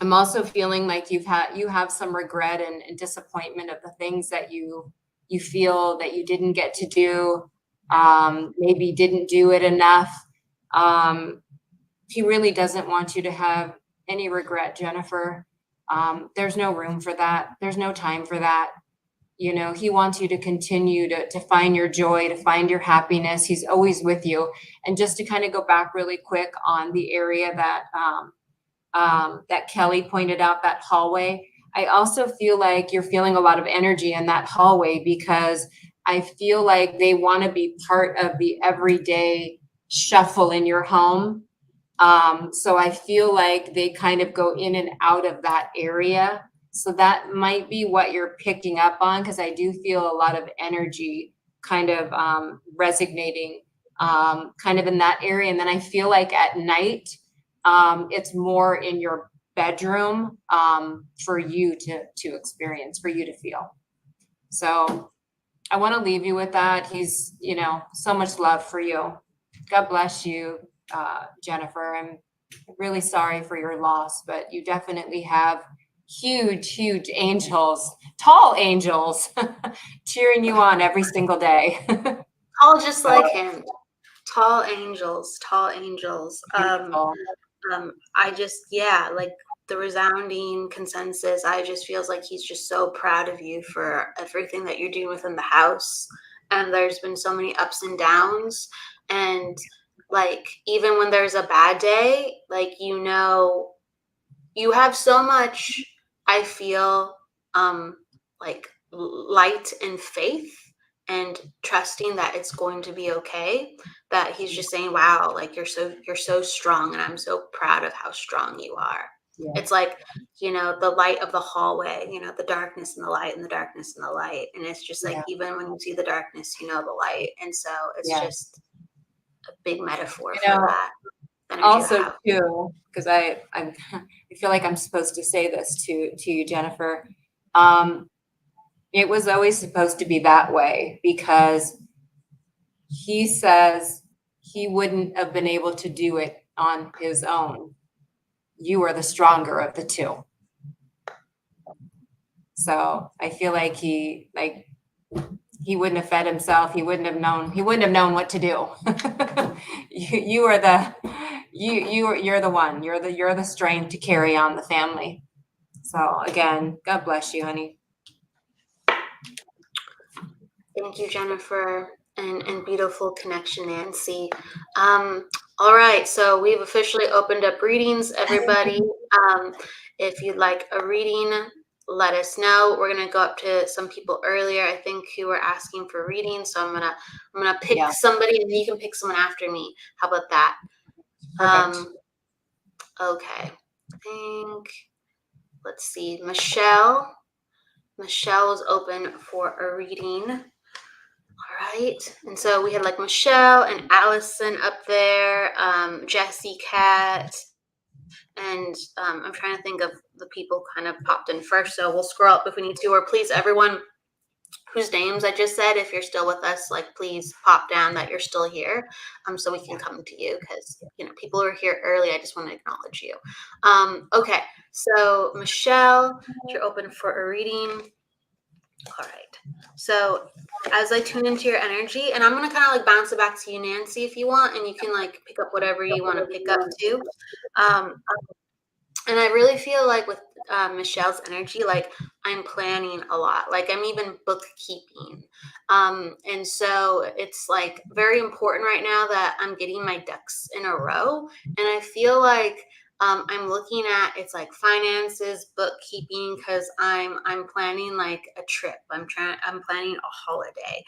also feeling like you have some regret and disappointment of the things that you feel that you didn't get to do, maybe didn't do it enough. He really doesn't want you to have any regret, Jennifer. There's no room for that. There's no time for that. You know, he wants you to continue to find your joy, to find your happiness. He's always with you. And just to kind of go back really quick on the area that that Kelly pointed out, that hallway, I also feel like you're feeling a lot of energy in that hallway, because I feel like they want to be part of the everyday shuffle in your home. So I feel like they kind of go in and out of that area. So that might be what you're picking up on, because I do feel a lot of energy kind of resonating kind of in that area. And then I feel like at night, it's more in your bedroom for you to experience, for you to feel. So I want to leave you with that. He's, you know, so much love for you. God bless you, Jennifer. I'm really sorry for your loss, but you definitely have huge angels, tall angels cheering you on every single day. Tall just like him. Tall angels. I just, like the resounding consensus, I just feels like he's just so proud of you for everything that you're doing within the house. And there's been so many ups and downs. And like, even when there's a bad day, like, you know, you have so much, I feel, like light and faith and trusting that it's going to be okay, that he's just saying, wow, like you're so strong, and I'm so proud of how strong you are. Yeah. It's like, you know, the light of the hallway, you know, the darkness and the light and the darkness and the light. And it's just like, even when you see the darkness, you know the light. And so it's just a big metaphor for that. Also too, because I feel like I'm supposed to say this to you, Jennifer. It was always supposed to be that way, because he says he wouldn't have been able to do it on his own. You are the stronger of the two. So I feel like he wouldn't have fed himself. He wouldn't have known what to do. You're the one. You're the strength to carry on the family. So again, God bless you, honey. Thank you, Jennifer, and beautiful connection, Nancy. All right, so we've officially opened up readings, everybody. If you'd like a reading, let us know. We're gonna go up to some people earlier, I think, who were asking for readings. So I'm gonna pick somebody, and you can pick someone after me. How about that? Perfect. Okay. I think, let's see, Michelle. Michelle is open for a reading. All right. And so we had like Michelle and Allison up there, Jessie, Kat, And I'm trying to think of the people kind of popped in first, so we'll scroll up if we need to, or please, everyone whose names I just said, if you're still with us, like, please pop down that you're still here, so we can come to you, because, you know, people who are here early, I just want to acknowledge you. Okay, so Michelle, you're open for a reading. All right. So as I tune into your energy, and I'm going to kind of like bounce it back to you, Nancy, if you want, and you can like pick up whatever you want to pick up too. And I really feel like with Michelle's energy, like I'm planning a lot, like I'm even bookkeeping. And so it's like very important right now that I'm getting my ducks in a row. And I feel like I'm looking at, it's like finances, bookkeeping, because I'm planning like a trip. I'm planning a holiday.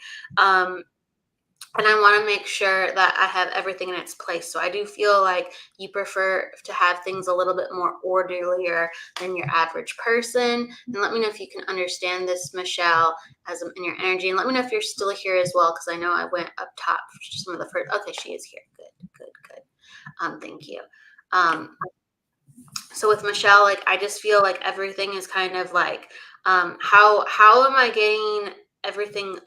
And I want to make sure that I have everything in its place. So I do feel like you prefer to have things a little bit more orderlier than your average person. And let me know if you can understand this, Michelle, as I'm in your energy. And let me know if you're still here as well, because I know I went up top for some of the first. Okay, she is here. Good. Thank you. So with Michelle, like I just feel like everything is kind of like, how am I getting everything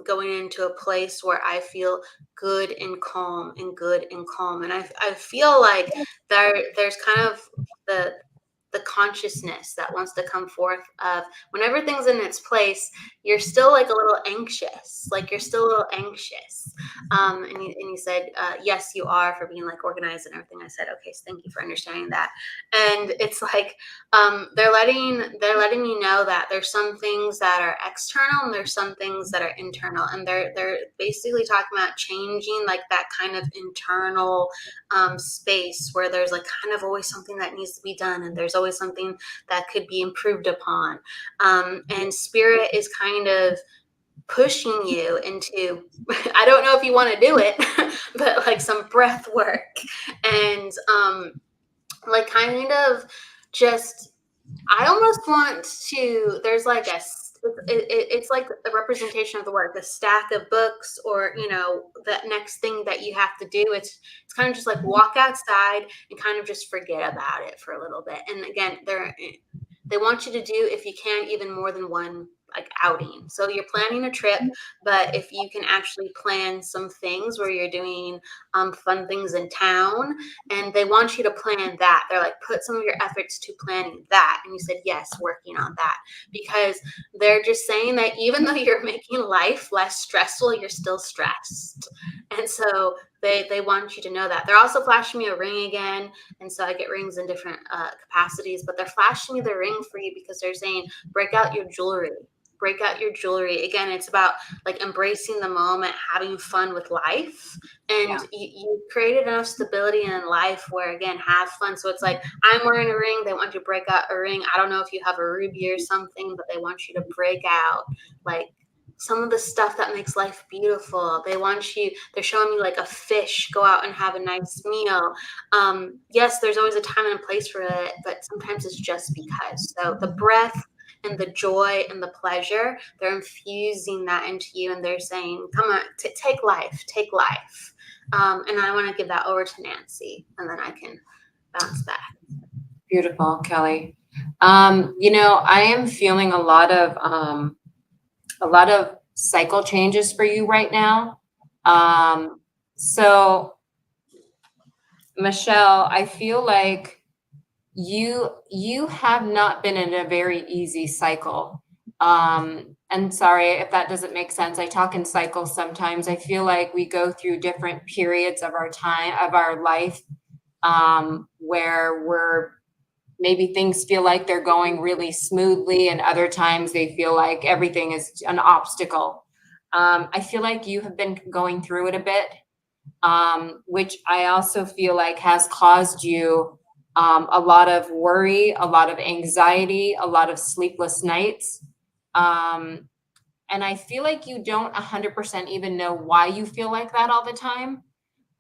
going into a place where I feel good and calm. And I feel like there's kind of the consciousness that wants to come forth of when everything's in its place, you're still like a little anxious, and you said, yes, you are, for being like organized and everything. I said, okay, so thank you for understanding that. And it's like, they're letting me know that there's some things that are external and there's some things that are internal. And they're basically talking about changing like that kind of internal space where there's like kind of always something that needs to be done. And there's always something that could be improved upon. And spirit is kind of pushing you into, I don't know if you want to do it, but like some breath work and like kind of just, I almost want to, there's like it's like a representation of the work, a stack of books, or, you know, that next thing that you have to do. It's kind of just like walk outside and kind of just forget about it for a little bit. And again, they want you to do, if you can, even more than one like outing. So you're planning a trip, but if you can actually plan some things where you're doing fun things in town, and they want you to plan that. They're like, put some of your efforts to planning that. And you said, yes, working on that, because they're just saying that even though you're making life less stressful, you're still stressed. And so they want you to know that. They're also flashing me a ring again. And so I get rings in different capacities, but they're flashing me the ring for you because they're saying, break out your jewelry. Again, it's about like embracing the moment, having fun with life. And you created enough stability in life where, again, have fun. So it's like, I'm wearing a ring. They want you to break out a ring. I don't know if you have a ruby or something, but they want you to break out like some of the stuff that makes life beautiful. They're showing you like a fish, go out and have a nice meal. Yes, there's always a time and a place for it, but sometimes it's just because. So the breath and the joy and the pleasure, they're infusing that into you, and they're saying, come on, take life. And I want to give that over to Nancy, and then I can bounce back. Beautiful, Kelly. I am feeling a lot of cycle changes for you right now. So Michelle, I feel like you have not been in a very easy cycle. And sorry if that doesn't make sense. I talk in cycles sometimes. I feel like we go through different periods of our life, where maybe things feel like they're going really smoothly, and other times they feel like everything is an obstacle. I feel like you have been going through it a bit, which I also feel like has caused you a lot of worry, a lot of anxiety, a lot of sleepless nights. And I feel like you don't 100% even know why you feel like that all the time.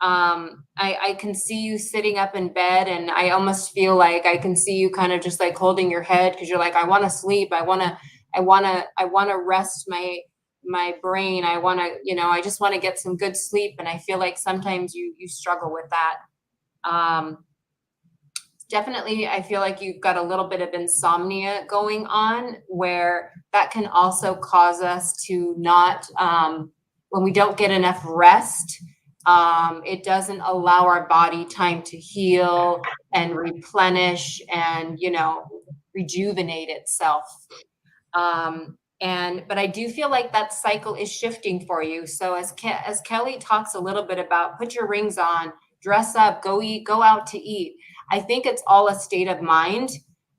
I can see you sitting up in bed, and I almost feel like I can see you kind of just like holding your head because you're like, I want to sleep. I want to rest my brain. I just want to get some good sleep. And I feel like sometimes you struggle with that. definitely, I feel like you've got a little bit of insomnia going on, where that can also cause us to not, when we don't get enough rest, it doesn't allow our body time to heal and replenish and, rejuvenate itself. But I do feel like that cycle is shifting for you. So as Kelly talks a little bit about, put your rings on, dress up, go eat, go out to eat. I think it's all a state of mind.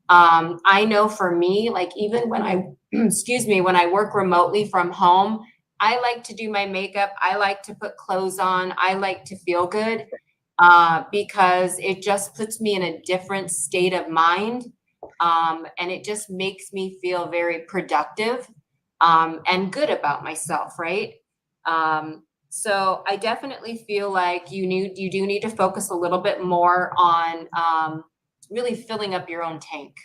I know for me, like even when I, when I work remotely from home, I like to do my makeup. I like to put clothes on. I like to feel good because it just puts me in a different state of mind. And it just makes me feel very productive and good about myself, right? So I definitely feel like you do need to focus a little bit more on really filling up your own tank.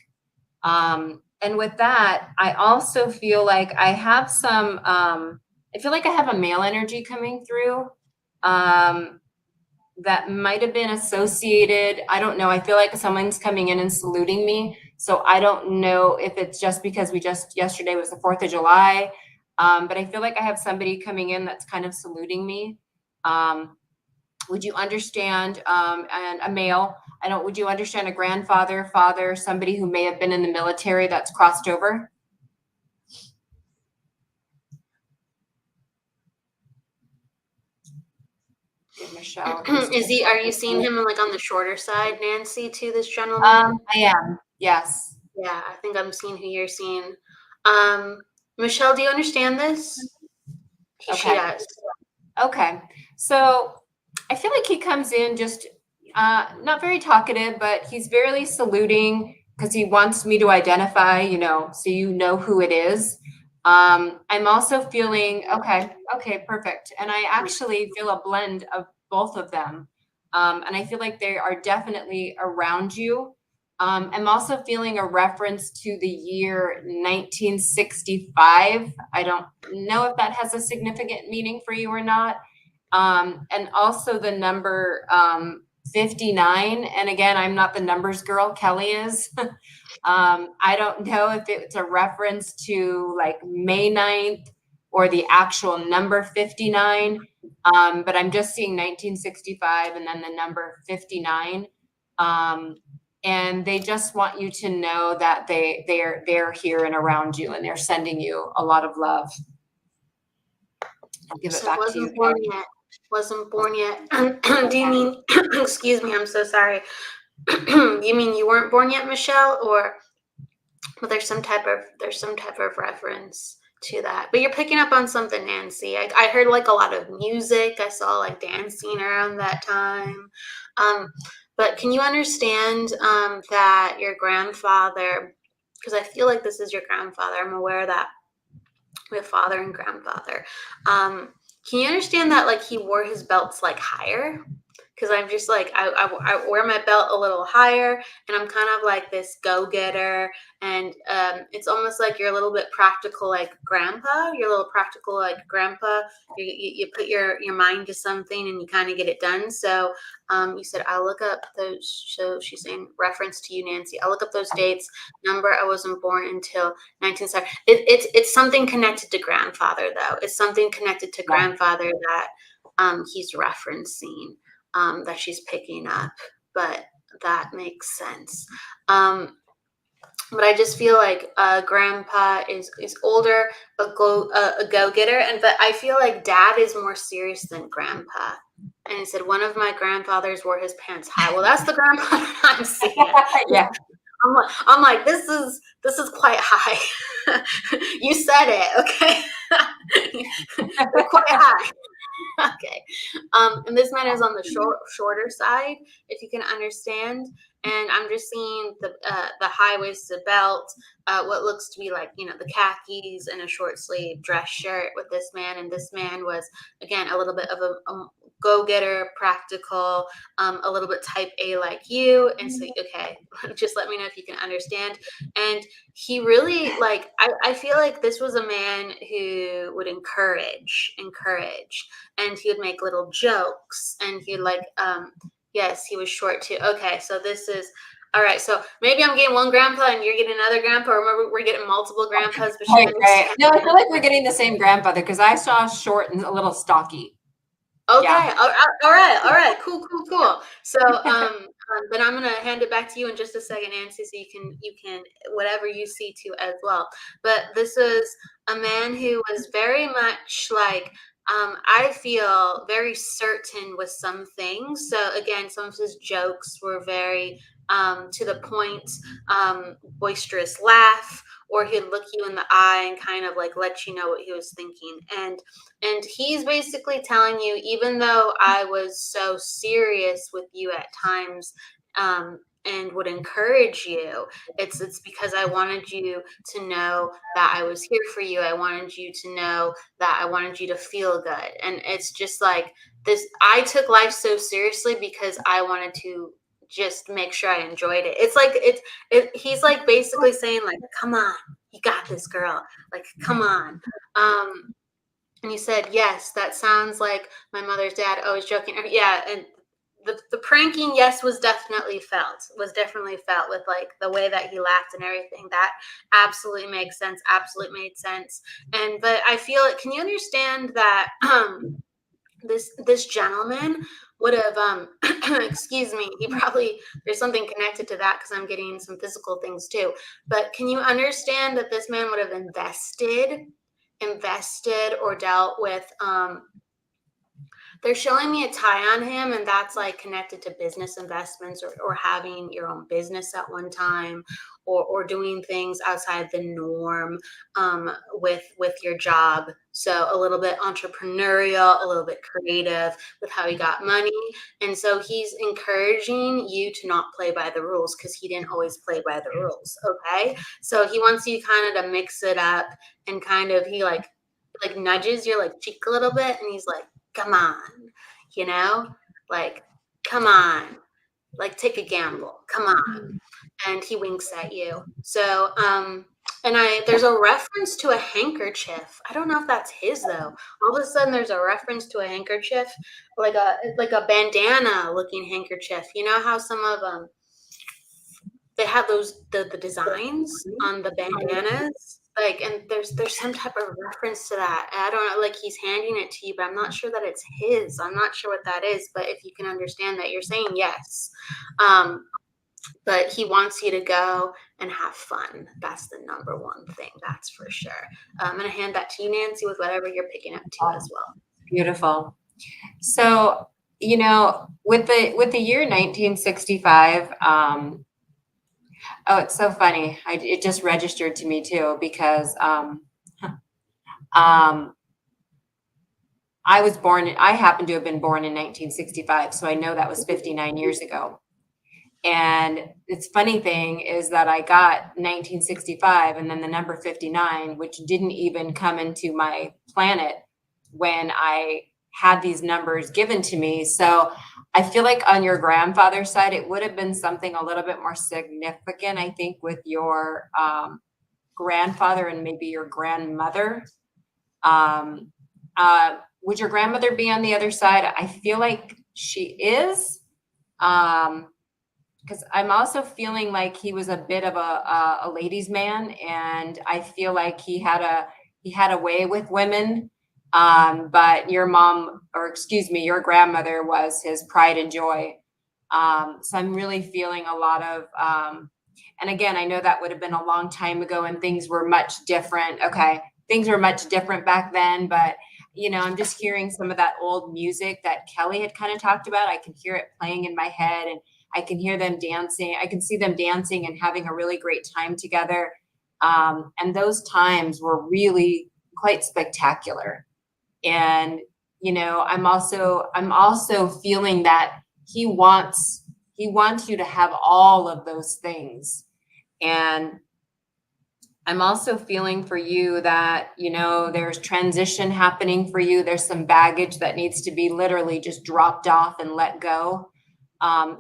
And with that, I also feel like I have some, I feel like I have a male energy coming through that might have been associated. I don't know. I feel like someone's coming in and saluting me. So I don't know if it's just because yesterday was the 4th of July. But I feel like I have somebody coming in that's kind of saluting me. Would you understand, and a male, would you understand a grandfather, father, somebody who may have been in the military that's crossed over? Michelle. Are you seeing him like on the shorter side, Nancy, to this gentleman? I am, yes. Yeah, I think I'm seeing who you're seeing. Michelle, do you understand this? Okay. She does. Okay. So I feel like he comes in just not very talkative, but he's very saluting because he wants me to identify, so you know who it is. I'm also feeling, okay, perfect. And I actually feel a blend of both of them. And I feel like they are definitely around you. I'm also feeling a reference to the year 1965. I don't know if that has a significant meaning for you or not. And also the number 59. And again, I'm not the numbers girl, Kelly is. I don't know if it's a reference to like May 9th or the actual number 59. But I'm just seeing 1965 and then the number 59. And they just want you to know that they're here and around you, and they're sending you a lot of love. I'll give it back to you. Wasn't born yet. Do you mean, excuse me, I'm so sorry. You mean you weren't born yet, Michelle? Or well, there's some type of reference to that. But you're picking up on something, Nancy. I heard like a lot of music. I saw like dancing around that time. But can you understand that your grandfather, because I feel like this is your grandfather, I'm aware of that. We have father and grandfather. Can you understand that like he wore his belts like higher? Because I'm just like, I wear my belt a little higher, and I'm kind of like this go-getter, and it's almost like you're a little bit practical like grandpa. You're a little practical like grandpa. You put your mind to something and you kind of get it done. So you said, I'll look up those, so she's saying reference to you, Nancy. I'll look up those dates. Number, I wasn't born until 1970. It's something connected to grandfather, though. It's something connected to grandfather that he's referencing. That she's picking up, but that makes sense. But I just feel like grandpa is older, a go-getter, but I feel like dad is more serious than grandpa. And he said one of my grandfathers wore his pants high. Well, that's the grandpa that I'm seeing. Yeah. I'm like, this is quite high. You said it, okay? They're quite high. Okay. And this man is on the shorter side, if you can understand. And I'm just seeing the high-waisted belt, what looks to be like, the khakis and a short sleeve dress shirt with this man. And this man was, again, a little bit of a go-getter, practical, a little bit type A like you. And so, okay, just let me know if you can understand. And he really, like, I feel like this was a man who would encourage, and he would make little jokes, and he'd like, yes, he was short too. Okay, so this is, All right, so maybe I'm getting one grandpa and you're getting another grandpa, or maybe we're getting multiple grandpas. But Right, right. No, I feel like we're getting the same grandfather because I saw short and a little stocky. Okay. Yeah. All right. Cool. So, but I'm gonna hand it back to you in just a second, Nancy, so you can whatever you see to as well. But this is a man who was very much like, I feel very certain with some things. So again, some of his jokes were very to the point, boisterous laugh, or he'd look you in the eye and kind of like let you know what he was thinking. And he's basically telling you, even though I was so serious with you at times, and would encourage you, it's because I wanted you to know that I was here for you. I wanted you to know that I wanted you to feel good. And it's just like this. I took life so seriously because I wanted to just make sure I enjoyed it. It's like he's like basically saying like, come on, you got this, girl. Like, come on. And he said, yes, that sounds like my mother's dad. Always joking. Yeah. And the pranking, yes, was definitely felt with like the way that he laughed and everything. That absolutely makes sense. Absolutely made sense. But I feel it. Can you understand that this gentleman would have excuse me, he probably, there's something connected to that because I'm getting some physical things too. But can you understand that this man would have invested or dealt with, they're showing me a tie on him, and that's like connected to business investments, or having your own business at one time, or doing things outside the norm, with your job. So a little bit entrepreneurial, a little bit creative with how he got money. And so he's encouraging you to not play by the rules because he didn't always play by the rules. Okay. So he wants you kind of to mix it up, and kind of, he like nudges your like cheek a little bit, and he's like, come on, like, come on, like, take a gamble, come on. And he winks at you. So, and there's a reference to a handkerchief. I don't know if that's his though. All of a sudden there's a reference to a handkerchief, like a bandana looking handkerchief. You know how some of they have those the designs on the bandanas, like, and there's some type of reference to that. I don't know, like, he's handing it to you, but I'm not sure that it's his. I'm not sure what that is, but if you can understand that, you're saying yes. But he wants you to go and have fun. That's the number one thing, that's for sure. I'm going to hand that to you, Nancy, with whatever you're picking up to as well. Beautiful. So, with the year 1965, oh, it's so funny. It just registered to me too, because I happen to have been born in 1965. So I know that was 59 years ago. And it's funny thing is that I got 1965 and then the number 59, which didn't even come into my planet when I had these numbers given to me. So I feel like on your grandfather's side, it would have been something a little bit more significant, I think, with your grandfather and maybe your grandmother. Would your grandmother be on the other side? I feel like she is. Because I'm also feeling like he was a bit of a ladies' man, and I feel like he had a way with women. But your your grandmother was his pride and joy. So I'm really feeling a lot of, and again, I know that would have been a long time ago and things were much different. Okay. Things were much different back then, but I'm just hearing some of that old music that Kelly had kind of talked about. I can hear it playing in my head, and I can hear them dancing. I can see them dancing and having a really great time together. And those times were really quite spectacular. And, I'm also feeling that he wants you to have all of those things. And I'm also feeling for you that, there's transition happening for you. There's some baggage that needs to be literally just dropped off and let go.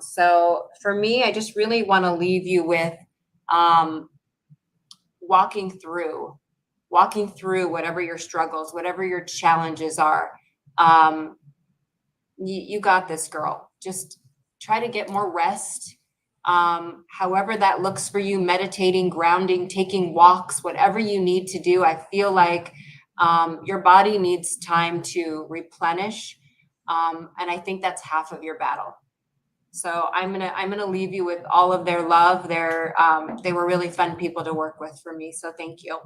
So for me, I just really want to leave you with walking through whatever your struggles, whatever your challenges are. You got this, girl. Just try to get more rest However that looks for you, meditating, grounding, taking walks, whatever you need to do. I feel like your body needs time to replenish. And I think that's half of your battle. So I'm gonna leave you with all of their love. They were really fun people to work with for me. So thank you.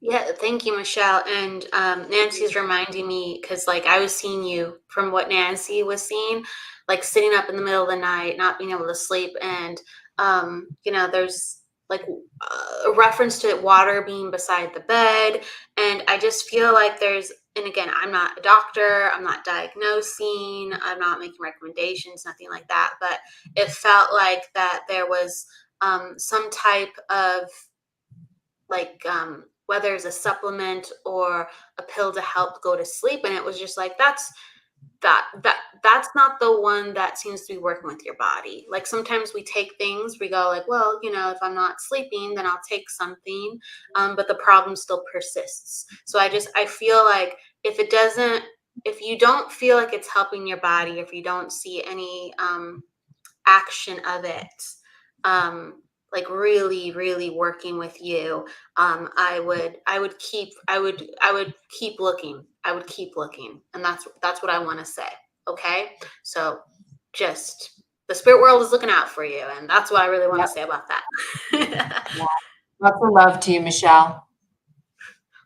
Yeah, thank you, Michelle. And Nancy's reminding me, because like I was seeing you from what Nancy was seeing, like sitting up in the middle of the night, not being able to sleep. And, there's like a reference to water being beside the bed. And I just feel like and again, I'm not a doctor, I'm not diagnosing, I'm not making recommendations, nothing like that. But it felt like that there was some type of like whether it's a supplement or a pill to help go to sleep, and it was just like that's not the one that seems to be working with your body. Like sometimes we take things, we go like, well, if I'm not sleeping, then I'll take something, but the problem still persists. So I feel like if you don't feel like it's helping your body, if you don't see any action of it like really really working with you, I would keep looking. I would keep looking, and that's what I want to say. Okay, so just the spirit world is looking out for you, and that's what I really want to say about that. Yeah. Lots of love to you, Michelle.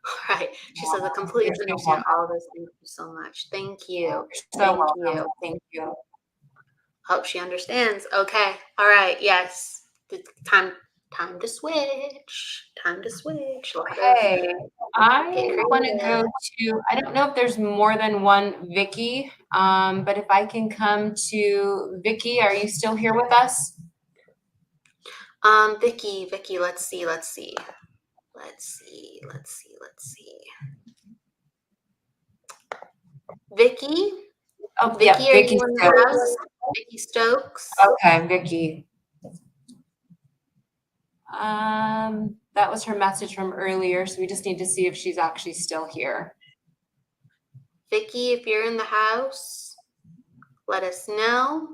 All right, she says I completely understand all this. Thank you so much. Thank you. Thank you. Hope she understands. Okay. All right. Yes. Time to switch. Time to switch. Okay. I want to go to, I don't know if there's more than one Vicky, but if I can come to Vicky, are you still here with us? Vicky, let's see. Vicky? Oh, Vicky, yeah, are Vicky you in the house? Vicky Stokes? Okay, Vicky. That was her message from earlier, so we just need to see if she's actually still here. Vicky, if you're in the house, let us know.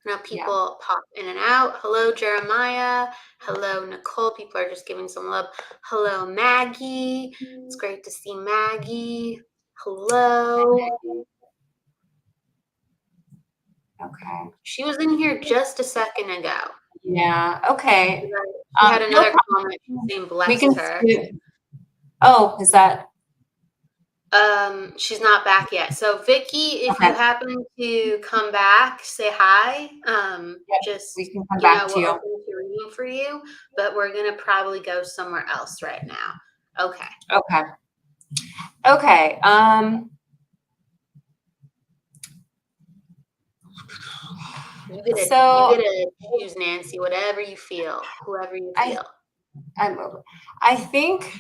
Now people pop in and out. Hello, Jeremiah. Hello, Nicole. People are just giving some love. Hello, Maggie. It's great to see Maggie. Hello. Okay. She was in here just a second ago. Yeah. Okay. She had another comment saying bless her. Oh, is that? She's not back yet. So Vicky, if you happen to come back, say hi. Just we can come back to you. We'll open the reading for you, but we're gonna probably go somewhere else right now. Okay. You get to choose, Nancy, whatever you feel, whoever you feel. I think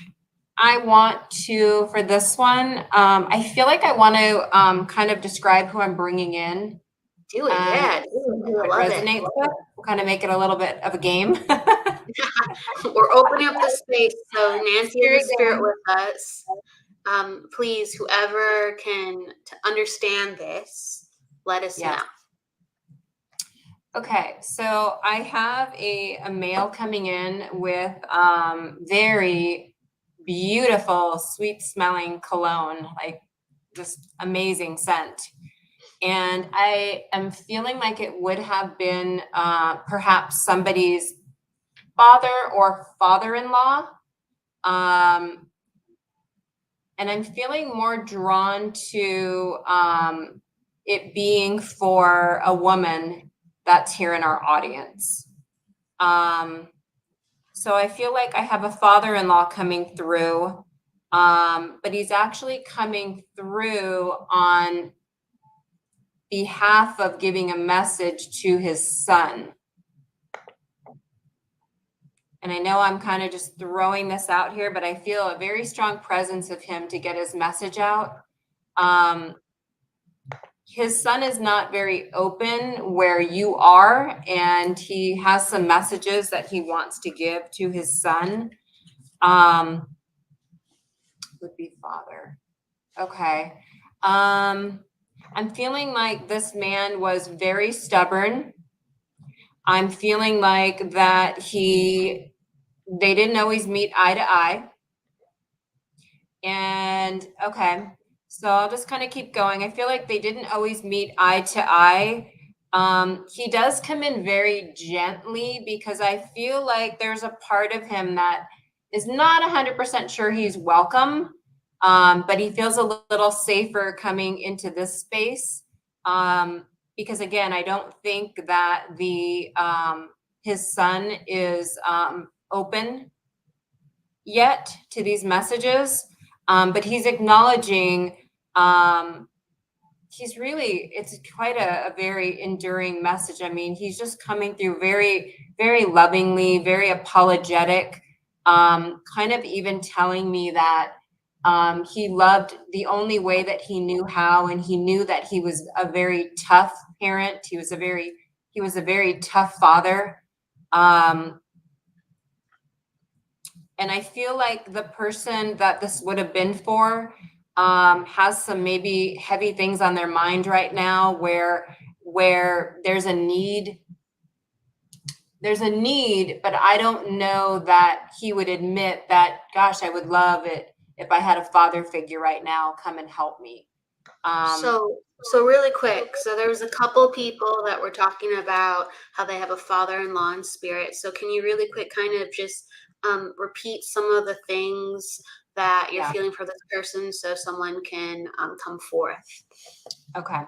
I want to, for this one, I feel like I want to kind of describe who I'm bringing in. Do it, yeah. Who it resonates with. We'll kind of make it a little bit of a game. We're opening up the space. So Nancy is the spirit with us. Please, whoever can to understand this, let us know. Okay, so I have a male coming in with very beautiful, sweet smelling cologne, like just amazing scent. And I am feeling like it would have been perhaps somebody's father or father-in-law. And I'm feeling more drawn to it being for a woman that's here in our audience. So I feel like I have a father-in-law coming through, but he's actually coming through on behalf of giving a message to his son. And I know I'm kind of just throwing this out here, but I feel a very strong presence of him to get his message out. His son is not very open where you are, and he has some messages that he wants to give to his son. Would be father. Okay. I'm feeling like this man was very stubborn. I'm feeling like that they didn't always meet eye to eye. And okay, so I'll just kind of keep going. I feel like they didn't always meet eye to eye. He does come in very gently because I feel like there's a part of him that is not 100% sure he's welcome, but he feels a little safer coming into this space. Because again, I don't think that his son is open yet to these messages. But he's acknowledging, it's quite a very enduring message. I mean, he's just coming through very, very lovingly, very apologetic, kind of even telling me that he loved the only way that he knew how, and he knew that he was a very tough parent. He was a very tough father. And I feel like the person that this would have been for has some maybe heavy things on their mind right now where there's a need, but I don't know that he would admit that, gosh, I would love it if I had a father figure right now come and help me. So really quick, so there was a couple people that were talking about how they have a father-in-law in spirit. So can you really quick kind of just repeat some of the things that you're feeling for this person so someone can come forth? Okay.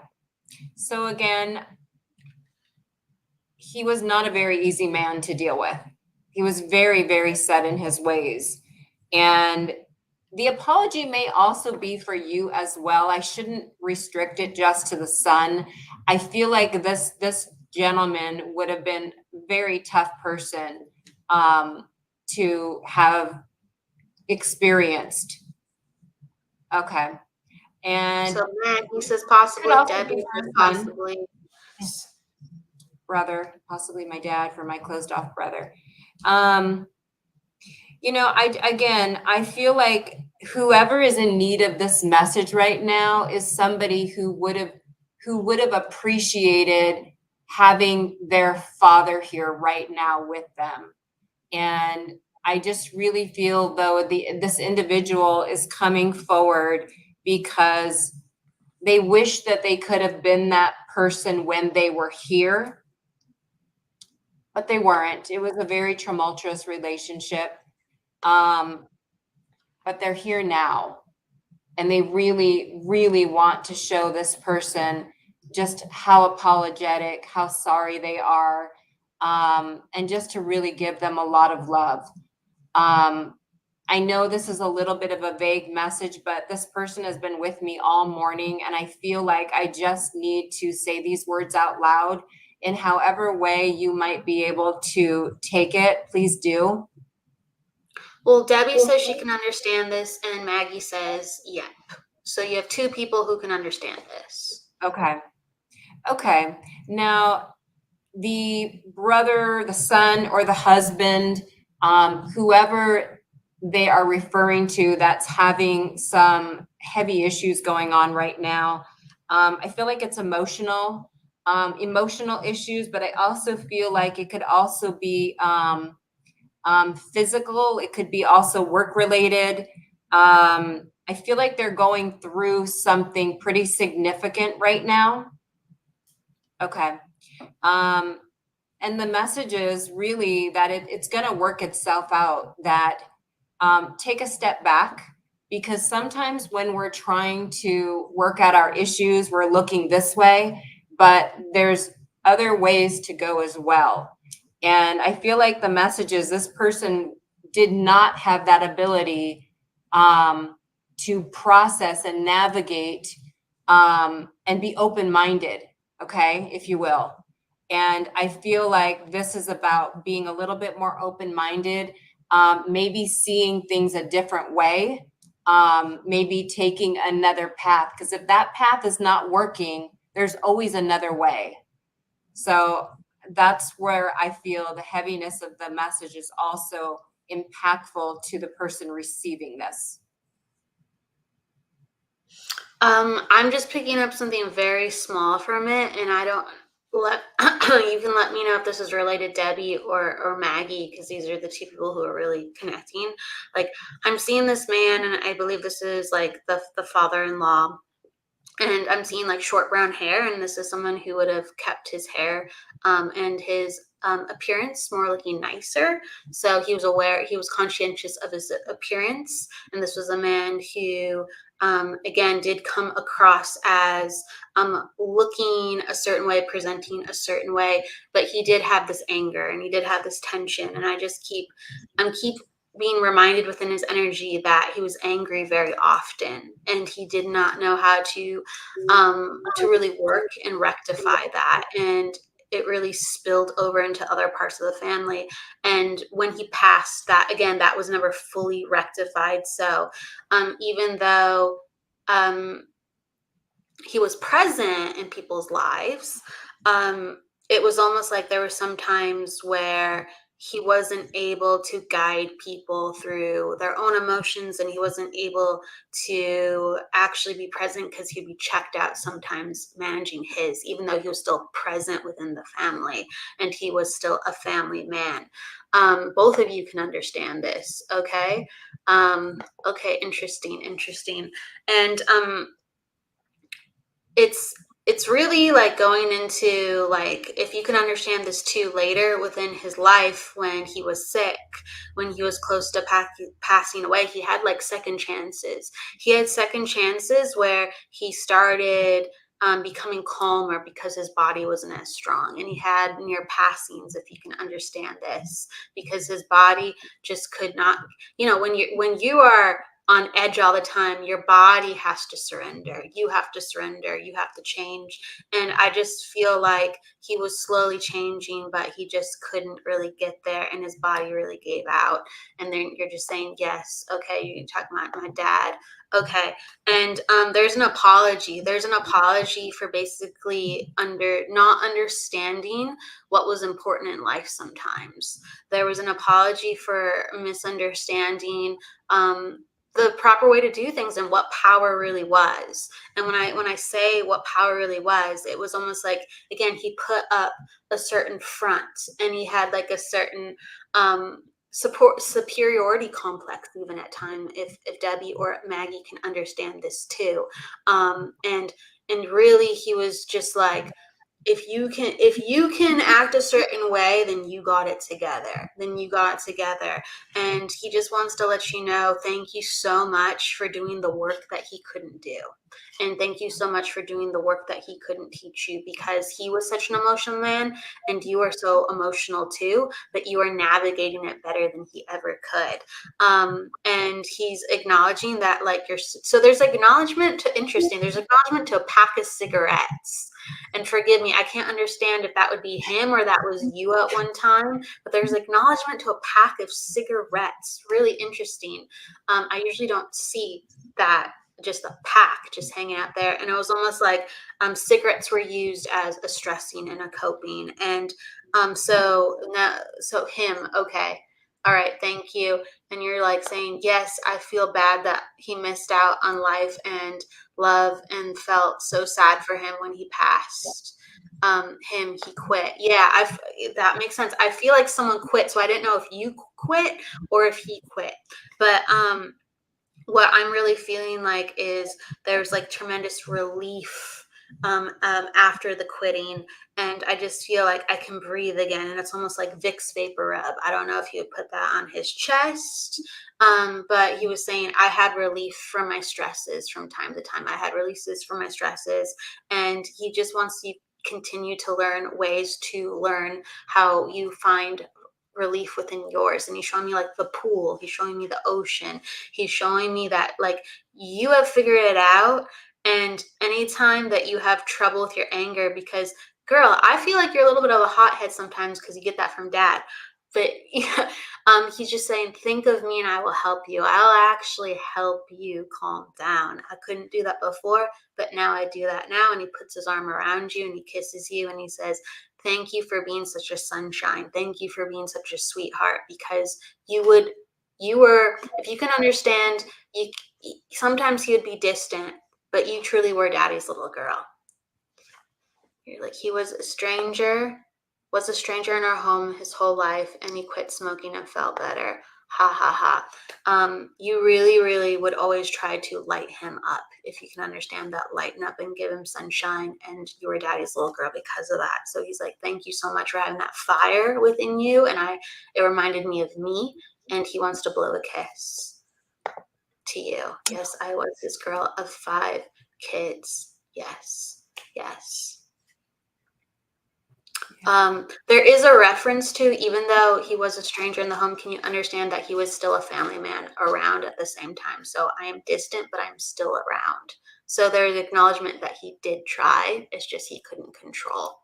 So again, he was not a very easy man to deal with. He was very, very set in his ways. And the apology may also be for you as well. I shouldn't restrict it just to the son. I feel like this gentleman would have been a very tough person to have experienced. Okay. And so Maggie says possibly, Debbie says possibly. Brother, possibly my dad, for my closed off brother. I feel like whoever is in need of this message right now is somebody who would have appreciated having their father here right now with them. And I just really feel though this individual is coming forward because they wish that they could have been that person when they were here, but they weren't. It was a very tumultuous relationship. But they're here now, and they really, really want to show this person just how apologetic, how sorry they are, and just to really give them a lot of love. I know this is a little bit of a vague message, but this person has been with me all morning, and I feel like I just need to say these words out loud. In however way you might be able to take it, please do. Well, Debbie says she can understand this, and Maggie says, yep. So you have two people who can understand this. Okay. Now, the brother, the son, or the husband, whoever they are referring to that's having some heavy issues going on right now, I feel like it's emotional issues, but I also feel like it could also be physical. It could be also work related. I feel like they're going through something pretty significant right now. Okay. And the message is really that it's going to work itself out, that take a step back, because sometimes when we're trying to work out our issues, we're looking this way, but there's other ways to go as well. And I feel like the message is this person did not have that ability to process and navigate and be open-minded, okay, if you will. And I feel like this is about being a little bit more open-minded, maybe seeing things a different way, maybe taking another path. Because if that path is not working, there's always another way. So that's where I feel the heaviness of the message is also impactful to the person receiving this. I'm just picking up something very small from it, and I you can let me know if this is related, Debbie or Maggie, because these are the two people who are really connecting. Like, I'm seeing this man, and I believe this is like the father-in-law. And I'm seeing like short brown hair, and this is someone who would have kept his hair and his appearance more looking nicer. So he was aware, he was conscientious of his appearance. And this was a man who, again, did come across as looking a certain way, presenting a certain way, but he did have this anger and he did have this tension. And I just keep being reminded within his energy that he was angry very often, and he did not know how to really work and rectify that. And it really spilled over into other parts of the family. And when he passed, that again, that was never fully rectified. So even though he was present in people's lives, it was almost like there were some times where he wasn't able to guide people through their own emotions, and he wasn't able to actually be present because he'd be checked out sometimes managing his, even though he was still present within the family and he was still a family man. Both of you can understand this. Okay. Okay. Interesting. And it's really like going into like, if you can understand this too, later within his life, when he was sick, when he was close to passing away, he had like second chances. He had second chances where he started becoming calmer because his body wasn't as strong, and he had near passings, if you can understand this, because his body just could not, when you are on edge all the time, your body has to surrender. You have to surrender. You have to change. And I just feel like he was slowly changing, but he just couldn't really get there, and his body really gave out. And then you're just saying, yes, okay, you talk about my dad. Okay. And there's an apology. There's an apology for basically not understanding what was important in life sometimes. There was an apology for misunderstanding the proper way to do things and what power really was. And when I say what power really was, it was almost like, again, he put up a certain front, and he had like a certain superiority complex, even at time, if Debbie or Maggie can understand this too. And really, he was just like, if you can act a certain way, then you got it together. And he just wants to let you know, thank you so much for doing the work that he couldn't do. And thank you so much for doing the work that he couldn't teach you, because he was such an emotional man, and you are so emotional too, but you are navigating it better than he ever could. And he's acknowledging that, like, so there's acknowledgement to, interesting, there's acknowledgement to a pack of cigarettes. And forgive me, I can't understand if that would be him or that was you at one time, but there's acknowledgement to a pack of cigarettes. Really interesting. I usually don't see that, just a pack just hanging out there. And it was almost like cigarettes were used as a stressing and a coping. And so him, okay. All right, thank you. And you're like saying, yes, I feel bad that he missed out on life and love, and felt so sad for him when he passed. He quit. Yeah, that makes sense. I feel like someone quit, so I didn't know if you quit or if he quit. But what I'm really feeling like is there's like tremendous relief after the quitting, and I just feel like I can breathe again. And it's almost like Vicks Vapor Rub. I don't know if he would put that on his chest, but he was saying, I had relief from my stresses from time to time. I had releases from my stresses, and he just wants you continue to learn ways to learn how you find relief within yours. And he's showing me like the pool, he's showing me the ocean, he's showing me that like you have figured it out. And anytime that you have trouble with your anger, because girl, I feel like you're a little bit of a hothead sometimes, because you get that from dad. But yeah, he's just saying, think of me and I will help you. I'll actually help you calm down. I couldn't do that before, but now I do that now. And he puts his arm around you and he kisses you and he says, thank you for being such a sunshine. Thank you for being such a sweetheart, because you were, if you can understand, sometimes he would be distant, but you truly were daddy's little girl. You're like, he was a stranger in our home his whole life, and he quit smoking and felt better. Ha ha ha. You really, really would always try to light him up, if you can understand that, lighten up and give him sunshine, and you were daddy's little girl because of that. So he's like, thank you so much for having that fire within you, and it reminded me of me, and he wants to blow a kiss to you. Yes, I was this girl of 5 kids. Yes, yes. There is a reference to, even though he was a stranger in the home, can you understand that he was still a family man around at the same time? So I am distant, but I'm still around. So there's acknowledgement that he did try. It's just he couldn't control.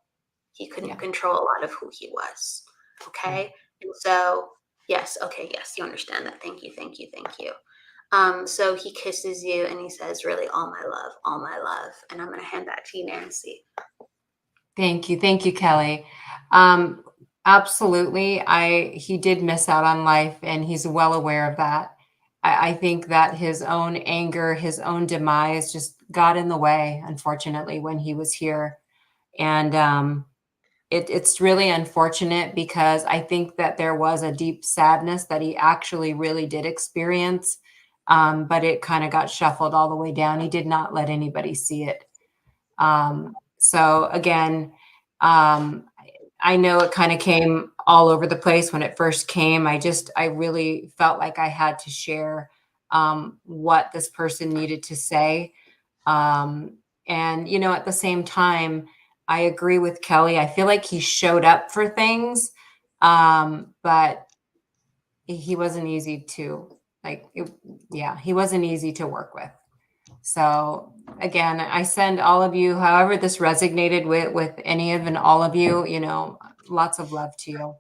He couldn't control a lot of who he was. Okay. And so, yes. Okay. Yes. You understand that. Thank you. Thank you. Thank you. So he kisses you and he says, really, all my love, all my love. And I'm going to hand that to you, Nancy. Thank you. Thank you, Kelly. Absolutely. He did miss out on life, and he's well aware of that. I think that his own anger, his own demise just got in the way, unfortunately, when he was here. And it's really unfortunate, because I think that there was a deep sadness that he actually really did experience. But it kind of got shuffled all the way down. He did not let anybody see it. So again, I know it kind of came all over the place when it first came. I really felt like I had to share what this person needed to say. And, at the same time, I agree with Kelly. I feel like he showed up for things, but he wasn't easy to he wasn't easy to work with. So again, I send all of you, however this resonated with any of and all of you, lots of love to you.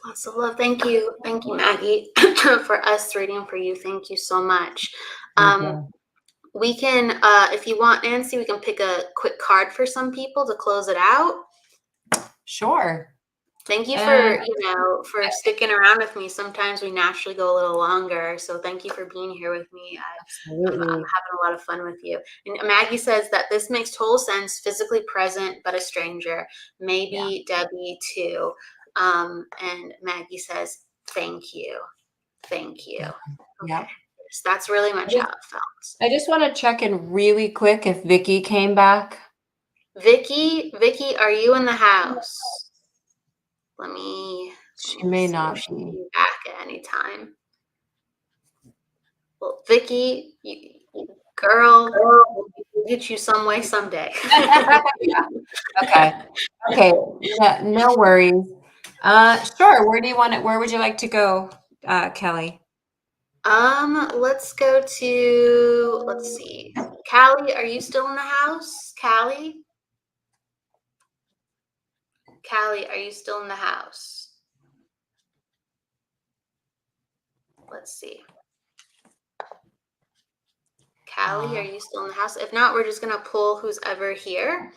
Lots of love. Thank you. Thank you, Maggie, for us reading for you. Thank you so much. We can, if you want, Nancy, we can pick a quick card for some people to close it out. Sure. Thank you for, for sticking around with me. Sometimes we naturally go a little longer. So thank you for being here with me. I'm having a lot of fun with you. And Maggie says that this makes total sense. Physically present, but a stranger. Maybe Debbie too. And Maggie says, thank you. Thank you. Yeah. Okay. So that's really much how it felt. I just want to check in really quick if Vicky came back. Vicky, are you in the house? She may not be back at any time. Well, Vicky, girl, we'll get you some way someday. Okay. Yeah, no worries. Sure. Where would you like to go, Kelly? Let's go to, let's see. Callie, are you still in the house? Callie, are you still in the house? Let's see. Callie, are you still in the house? If not, we're just gonna pull who's ever here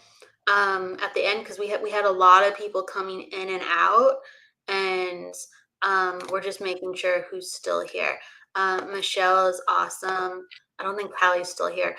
at the end, because we had a lot of people coming in and out, and we're just making sure who's still here. Michelle is awesome. I don't think Callie's still here.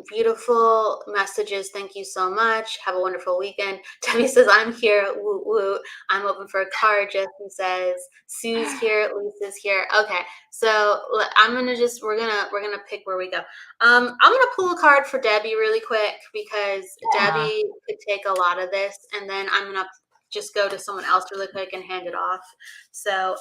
Beautiful messages. Thank you so much. Have a wonderful weekend. Debbie says, I'm here. Woo, woo. I'm open for a card. Jesse says, Sue's here. Lisa's here. Okay. So I'm going to we're going to pick where we go. I'm going to pull a card for Debbie really quick, because Debbie could take a lot of this, and then I'm going to just go to someone else really quick and hand it off. So,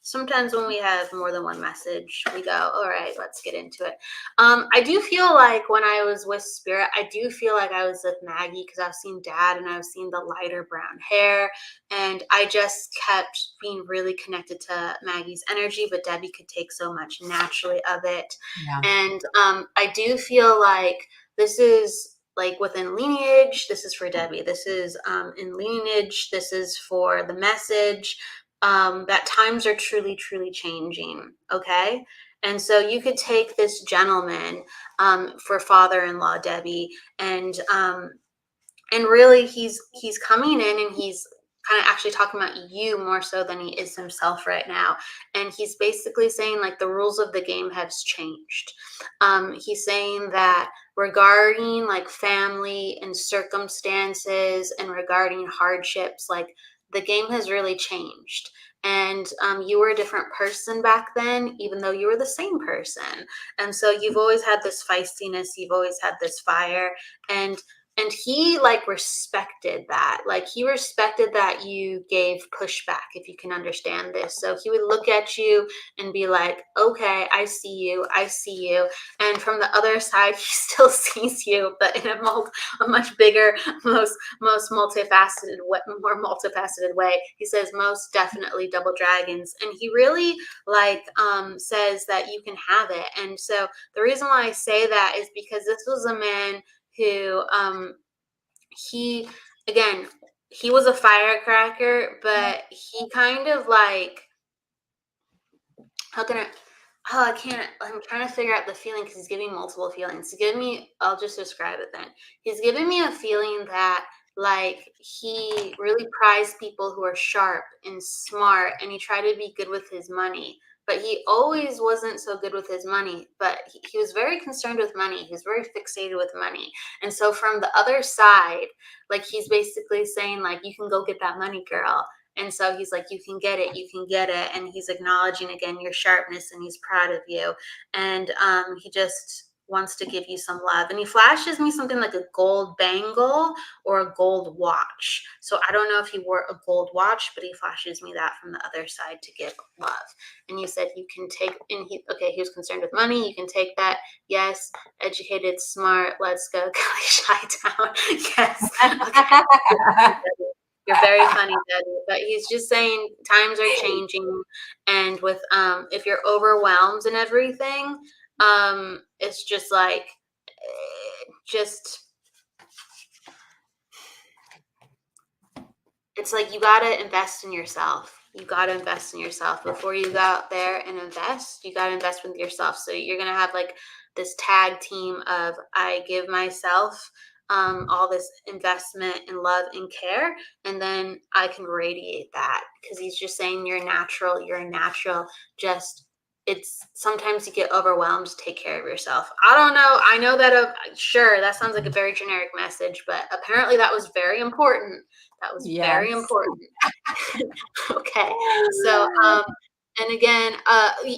sometimes when we have more than one message, we go, all right, let's get into it. I do feel like when I was with Spirit, I do feel like I was with Maggie, because I've seen Dad and I've seen the lighter brown hair, and I just kept being really connected to Maggie's energy, but Debbie could take so much naturally of it. Yeah. And I do feel like this is like within lineage, this is for Debbie. This is in lineage, this is for the message. That times are truly, truly changing. Okay. And so you could take this gentleman for father-in-law, Debbie, and really he's coming in and he's kind of actually talking about you more so than he is himself right now. And he's basically saying like the rules of the game has changed. He's saying that regarding like family and circumstances and regarding hardships, like the game has really changed. And you were a different person back then, even though you were the same person. And so you've always had this feistiness, you've always had this fire. And he like respected that. Like he respected that you gave pushback, if you can understand this. So he would look at you and be like, okay, I see you. I see you. And from the other side, he still sees you, but in a much bigger, most multifaceted, more multifaceted way. He says most definitely double dragons. And he really like says that you can have it. And so the reason why I say that is because this was a man who he was a firecracker, but he kind of like, how can I can't, I'm trying to figure out the feeling because he's giving multiple feelings. I'll just describe it then. He's giving me a feeling that like he really prized people who are sharp and smart, and he tried to be good with his money. But he always wasn't so good with his money, but he was very concerned with money. He was very fixated with money. And so from the other side, like he's basically saying like, you can go get that money, girl. And so he's like, you can get it, you can get it. And he's acknowledging again your sharpness, and he's proud of you. And he just wants to give you some love. And he flashes me something like a gold bangle or a gold watch. So I don't know if he wore a gold watch, but he flashes me that from the other side to give love. And you said you can take, and he was concerned with money. You can take that. Yes. Educated, smart. Let's go. Shy town. Yes. Okay. You're very funny, Debbie. But he's just saying times are changing, and with if you're overwhelmed and everything, it's just like it's like you gotta invest in yourself. You gotta invest in yourself before you go out there and invest. You gotta invest with yourself. So you're gonna have like this tag team of I give myself all this investment and love and care, and then I can radiate that, because he's just saying you're natural. Just it's sometimes you get overwhelmed. Take care of yourself. I don't know. I know that sure, that sounds like a very generic message, but apparently that was very important. That was very important. Okay. So and again,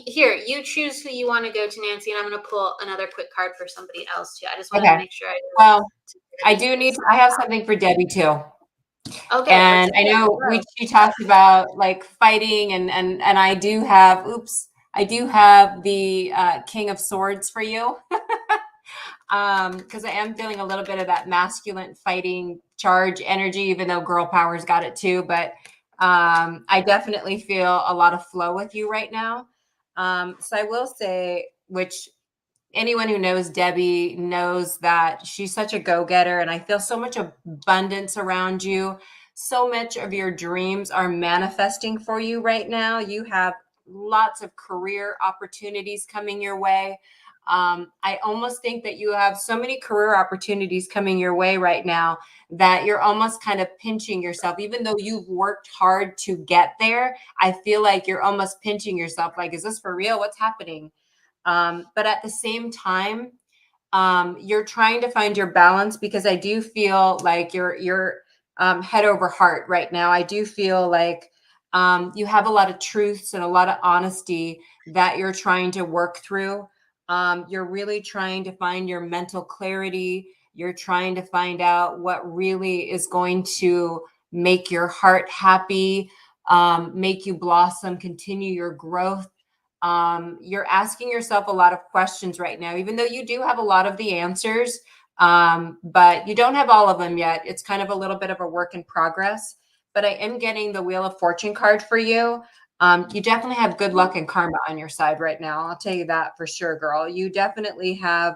here, you choose who you want to go to, Nancy, and I'm going to pull another quick card for somebody else too. I just want to make sure I have something for Debbie too. Okay. And I know she talked about like fighting, and I do have the King of Swords for you. Because I am feeling a little bit of that masculine fighting charge energy, even though girl power's got it too. But I definitely feel a lot of flow with you right now. So I will say, which anyone who knows Debbie knows that she's such a go-getter, and I feel so much abundance around you. So much of your dreams are manifesting for you right now. You have lots of career opportunities coming your way. I almost think that you have so many career opportunities coming your way right now that you're almost kind of pinching yourself. Even though you've worked hard to get there, I feel like you're almost pinching yourself. Like, is this for real? What's happening? But at the same time, you're trying to find your balance, because I do feel like you're head over heart right now. I do feel like you have a lot of truths and a lot of honesty that you're trying to work through. You're really trying to find your mental clarity. You're trying to find out what really is going to make your heart happy, make you blossom, continue your growth. You're asking yourself a lot of questions right now, even though you do have a lot of the answers, but you don't have all of them yet. It's kind of a little bit of a work in progress, but I am getting the Wheel of Fortune card for you. You definitely have good luck and karma on your side right now. I'll tell you that for sure, girl. You definitely have,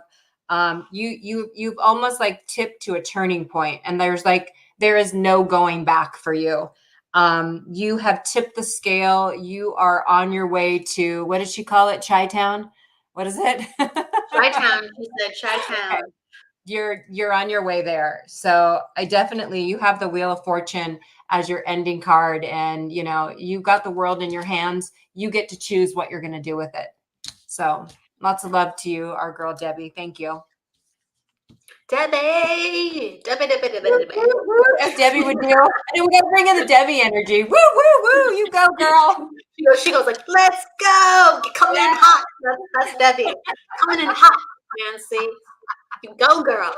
you've almost like tipped to a turning point, and there is no going back for you. You have tipped the scale. You are on your way to, what did she call it? Chi-town? What is it? Chi-town. He said Chi-town. you're on your way there. So you have the Wheel of Fortune as your ending card, and you got the world in your hands. You get to choose what you're going to do with it. So lots of love to you, our girl Debbie. Thank you. Debbie. As Debbie would do. And we got to bring in the Debbie energy. Woo, woo, woo. You go, girl. She goes like, let's go. Coming in hot. That's Debbie. Coming in hot, Nancy. You go, girl.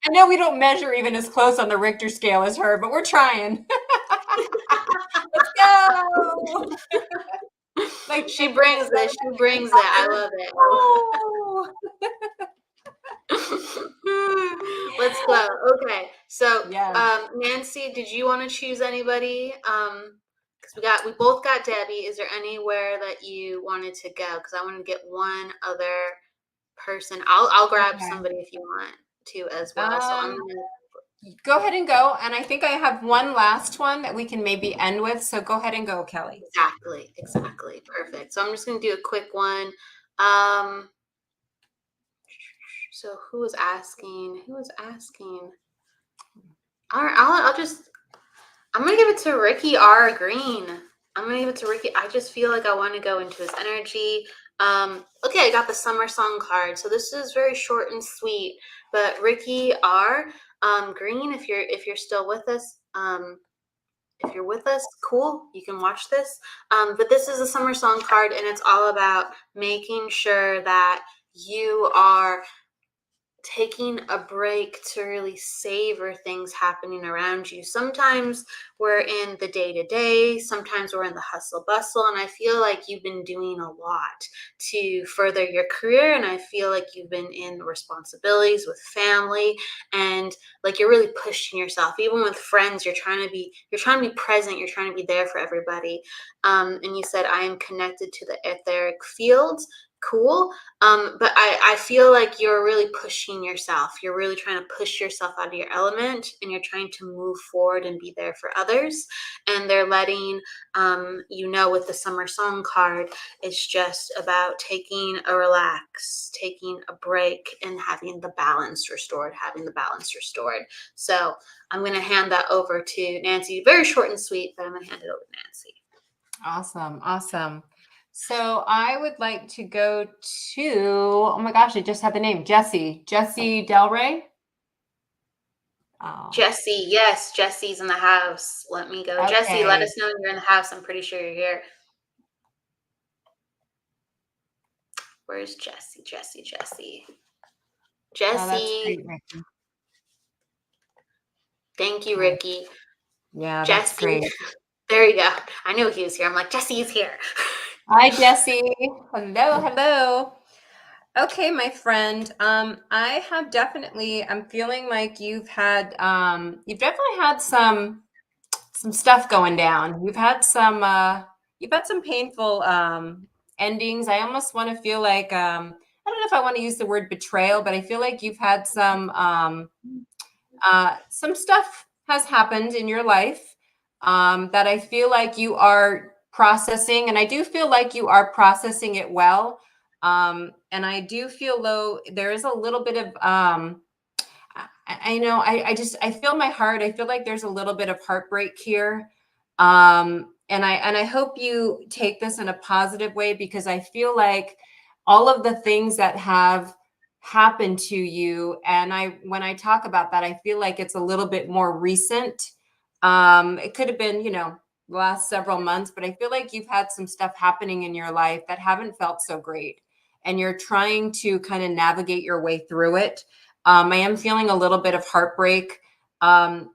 I know we don't measure even as close on the Richter scale as her, but we're trying. Let's go. Like she brings it. She brings it. I love it. Oh. Let's go. Okay. So, Yes. Nancy, did you want to choose anybody? Because we both got Debbie. Is there anywhere that you wanted to go? Because I want to get one other person. I'll grab somebody if you want to as well. So I'm gonna go ahead and go. And I think I have one last one that we can maybe end with. So go ahead and go, Kelly. Exactly. Perfect. So I'm just gonna do a quick one. So who was asking? All right, I'm gonna give it to Ricky R. Green. I just feel like I want to go into his energy. Okay, I got the summer song card. So this is very short and sweet. But Ricky R. Green, if you're still with us, if you're with us, cool, you can watch this. But this is a summer song card, and it's all about making sure that you are taking a break to really savor things happening around you. Sometimes we're in the day-to-day, sometimes we're in the hustle bustle, and I feel like you've been doing a lot to further your career, and I feel like you've been in responsibilities with family, and like you're really pushing yourself. Even with friends, you're trying to be present, you're trying to be there for everybody. And you said, I am connected to the etheric fields. Cool. But I feel like you're really pushing yourself. You're really trying to push yourself out of your element, and you're trying to move forward and be there for others. And they're letting with the summer song card, it's just about taking a relax, taking a break, and having the balance restored. So I'm going to hand that over to Nancy. Very short and sweet, but I'm going to hand it over to Nancy. Awesome. So I would like to go to, oh my gosh, I just had the name, Jessie Del Rey. Oh. Jessie, yes, Jessie's in the house. Let me go. Okay. Jessie, let us know when you're in the house. I'm pretty sure you're here. Where's Jessie? Oh, great, thank you, Ricky. Yeah, that's great. There you go. I knew he was here. I'm like, Jessie's here. Hi, Jessie. Hello. Okay, my friend. I'm feeling like you've definitely had some stuff going down. You've had some painful endings. I almost want to feel like I don't know if I want to use the word betrayal, but I feel like you've had some stuff has happened in your life that I feel like you are processing, and I do feel like you are processing it well. And I do feel there is a little bit of I feel my heart. I feel like there's a little bit of heartbreak here. And I hope you take this in a positive way, because I feel like all of the things that have happened to you, and when I talk about that, I feel like it's a little bit more recent. It could have been, the last several months, but I feel like you've had some stuff happening in your life that haven't felt so great, and you're trying to kind of navigate your way through it. I am feeling a little bit of heartbreak. And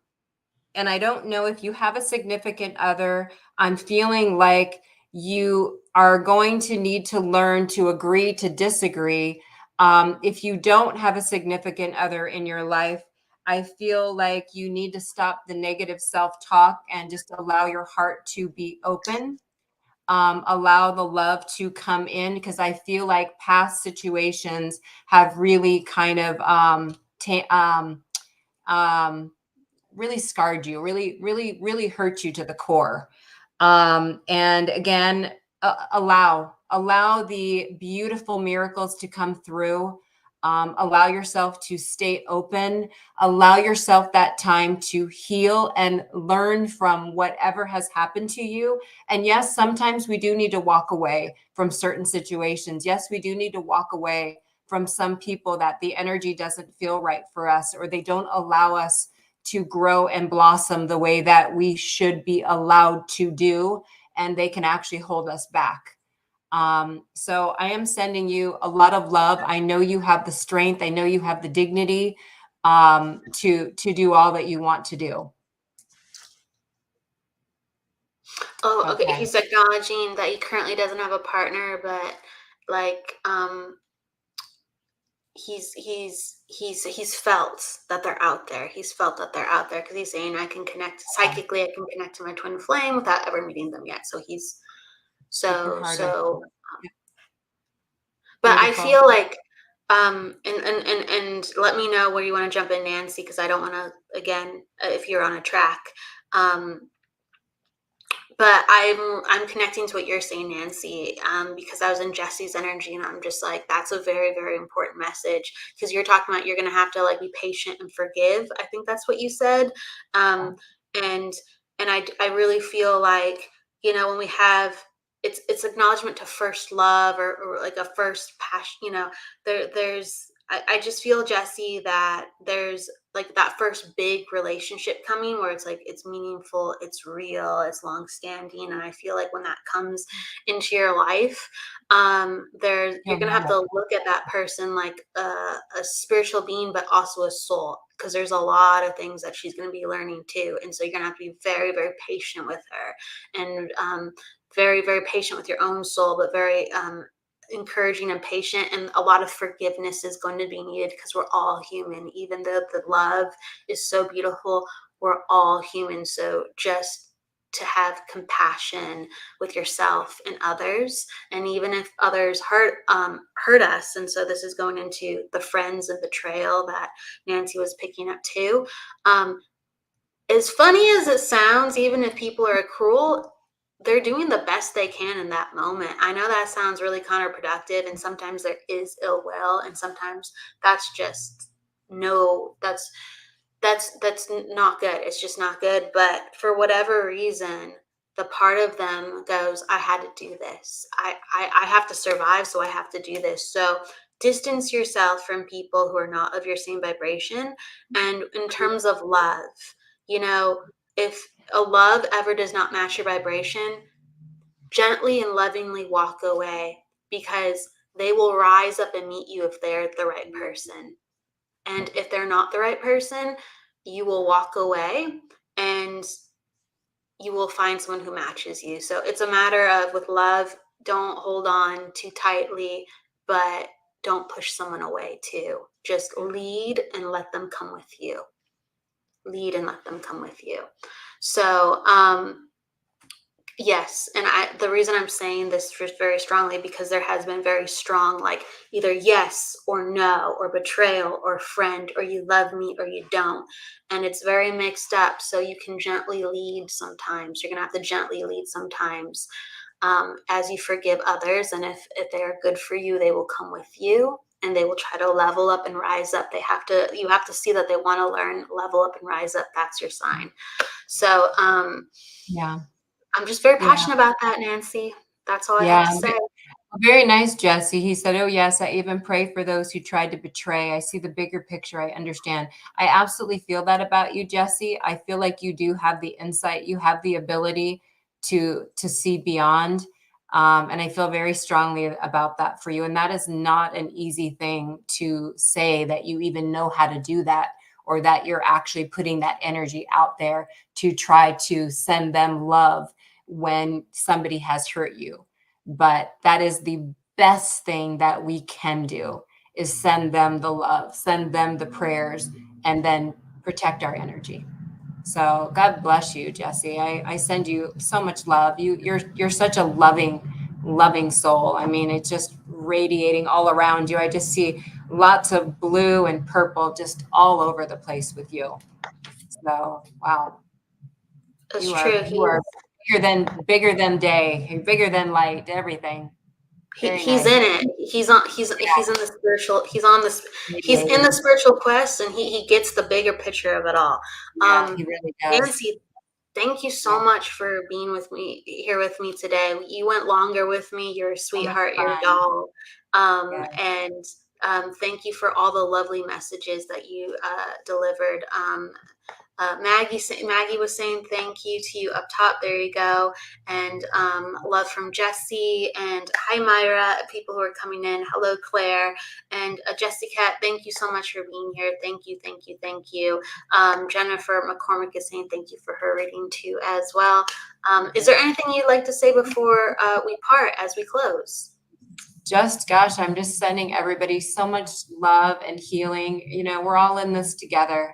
I don't know if you have a significant other. I'm feeling like you are going to need to learn to agree to disagree. If you don't have a significant other in your life, I feel like you need to stop the negative self-talk and just allow your heart to be open. Allow the love to come in, because I feel like past situations have really kind of really scarred you, really hurt you to the core. And again, allow the beautiful miracles to come through. Allow yourself to stay open. Allow yourself that time to heal and learn from whatever has happened to you. And yes, sometimes we do need to walk away from certain situations. Yes, we do need to walk away from some people that the energy doesn't feel right for us, or they don't allow us to grow and blossom the way that we should be allowed to do. And they can actually hold us back. So I am sending you a lot of love. I know you have the strength. I know you have the dignity to do all that you want to do. Oh, okay. He's acknowledging that he currently doesn't have a partner, but like he's felt that they're out there. He's felt that they're out there because he's saying, I can connect psychically. I can connect to my twin flame without ever meeting them yet. So he's but I feel like and let me know where you want to jump in, Nancy, because I don't want to, again, if you're on a track. But I'm connecting to what you're saying, Nancy, because I was in Jesse's energy, and I'm just like, that's a very, very important message, because you're talking about you're going to have to like be patient and forgive. I think that's what you said. And I really feel like, you know, when we have, it's acknowledgement to first love, or like a first passion, you know, I just feel, Jesse, that there's like that first big relationship coming where it's like, it's meaningful, it's real, it's long-standing. And I feel like when that comes into your life, you're gonna have to look at that person like a spiritual being, but also a soul, because there's a lot of things that she's going to be learning too. And so you're gonna have to be very, very patient with her, and very, very patient with your own soul, but very encouraging and patient. And a lot of forgiveness is going to be needed, because we're all human. Even though the love is so beautiful, we're all human. So just to have compassion with yourself and others, and even if others hurt us. And so this is going into the friends of betrayal that Nancy was picking up too. As funny as it sounds, even if people are cruel, they're doing the best they can in that moment. I know that sounds really counterproductive, and sometimes there is ill will, and sometimes that's just that's not good. It's just not good. But for whatever reason, the part of them goes, I had to do this. I have to survive, so I have to do this. So distance yourself from people who are not of your same vibration. And in terms of love, you know, if a love ever does not match your vibration, gently and lovingly walk away, because they will rise up and meet you if they're the right person. And if they're not the right person, you will walk away and you will find someone who matches you. So it's a matter of, with love, don't hold on too tightly, but don't push someone away too. Just lead and let them come with you. Lead and let them come with you. So, yes. And the reason I'm saying this very strongly, because there has been very strong, like either yes or no, or betrayal or friend, or you love me or you don't. And it's very mixed up. So you can gently lead sometimes. You're going to have to gently lead sometimes, as you forgive others. And if they are good for you, they will come with you, and they will try to level up and rise up. You have to see that they want to learn, level up and rise up. That's your sign. So, yeah. I'm just very passionate about that, Nancy. That's all I have to say. Very nice, Jesse. He said, oh, yes, I even pray for those who tried to betray. I see the bigger picture. I understand. I absolutely feel that about you, Jesse. I feel like you do have the insight. You have the ability to see beyond. And I feel very strongly about that for you. And that is not an easy thing to say, that you even know how to do that, or that you're actually putting that energy out there to try to send them love when somebody has hurt you. But that is the best thing that we can do, is send them the love, send them the prayers, and then protect our energy. So God bless you, Jesse. I send you so much love. You're such a loving soul. I mean, it's just radiating all around you. I just see lots of blue and purple just all over the place with you. So, wow. That's true. You are bigger than day, bigger than light, everything. He's in it. He's in the spiritual. He's in the spiritual quest, and he gets the bigger picture of it all. He really does. Nancy, thank you so much for being here with me today. You went longer with me. You're a sweetheart. You're a doll. And thank you for all the lovely messages that you delivered. Maggie was saying thank you to you up top. There you go. And love from Jessie. And hi, Myra, people who are coming in. Hello, Claire. And Jessica, thank you so much for being here. Thank you, thank you, thank you. Jennifer McCormick is saying thank you for her reading too as well. Is there anything you'd like to say before we part as we close? Gosh, I'm just sending everybody so much love and healing. You know, we're all in this together.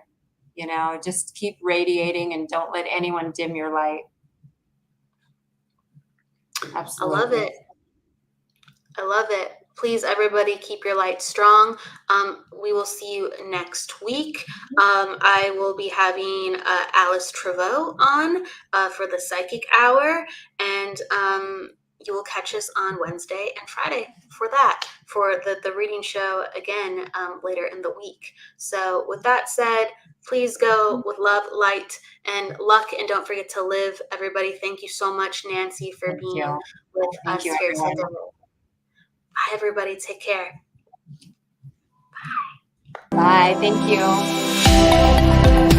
You know, just keep radiating and don't let anyone dim your light. Absolutely. I love it. I love it. Please, everybody, keep your light strong. We will see you next week. I will be having Alice Trevaux on for the Psychic Hour, and you will catch us on Wednesday and Friday for the reading show again later in the week. So with that said, please go with love, light, and luck, and don't forget to live. Everybody, thank you so much, Nancy, for being with us here today. Bye, everybody. Take care. Bye. Thank you.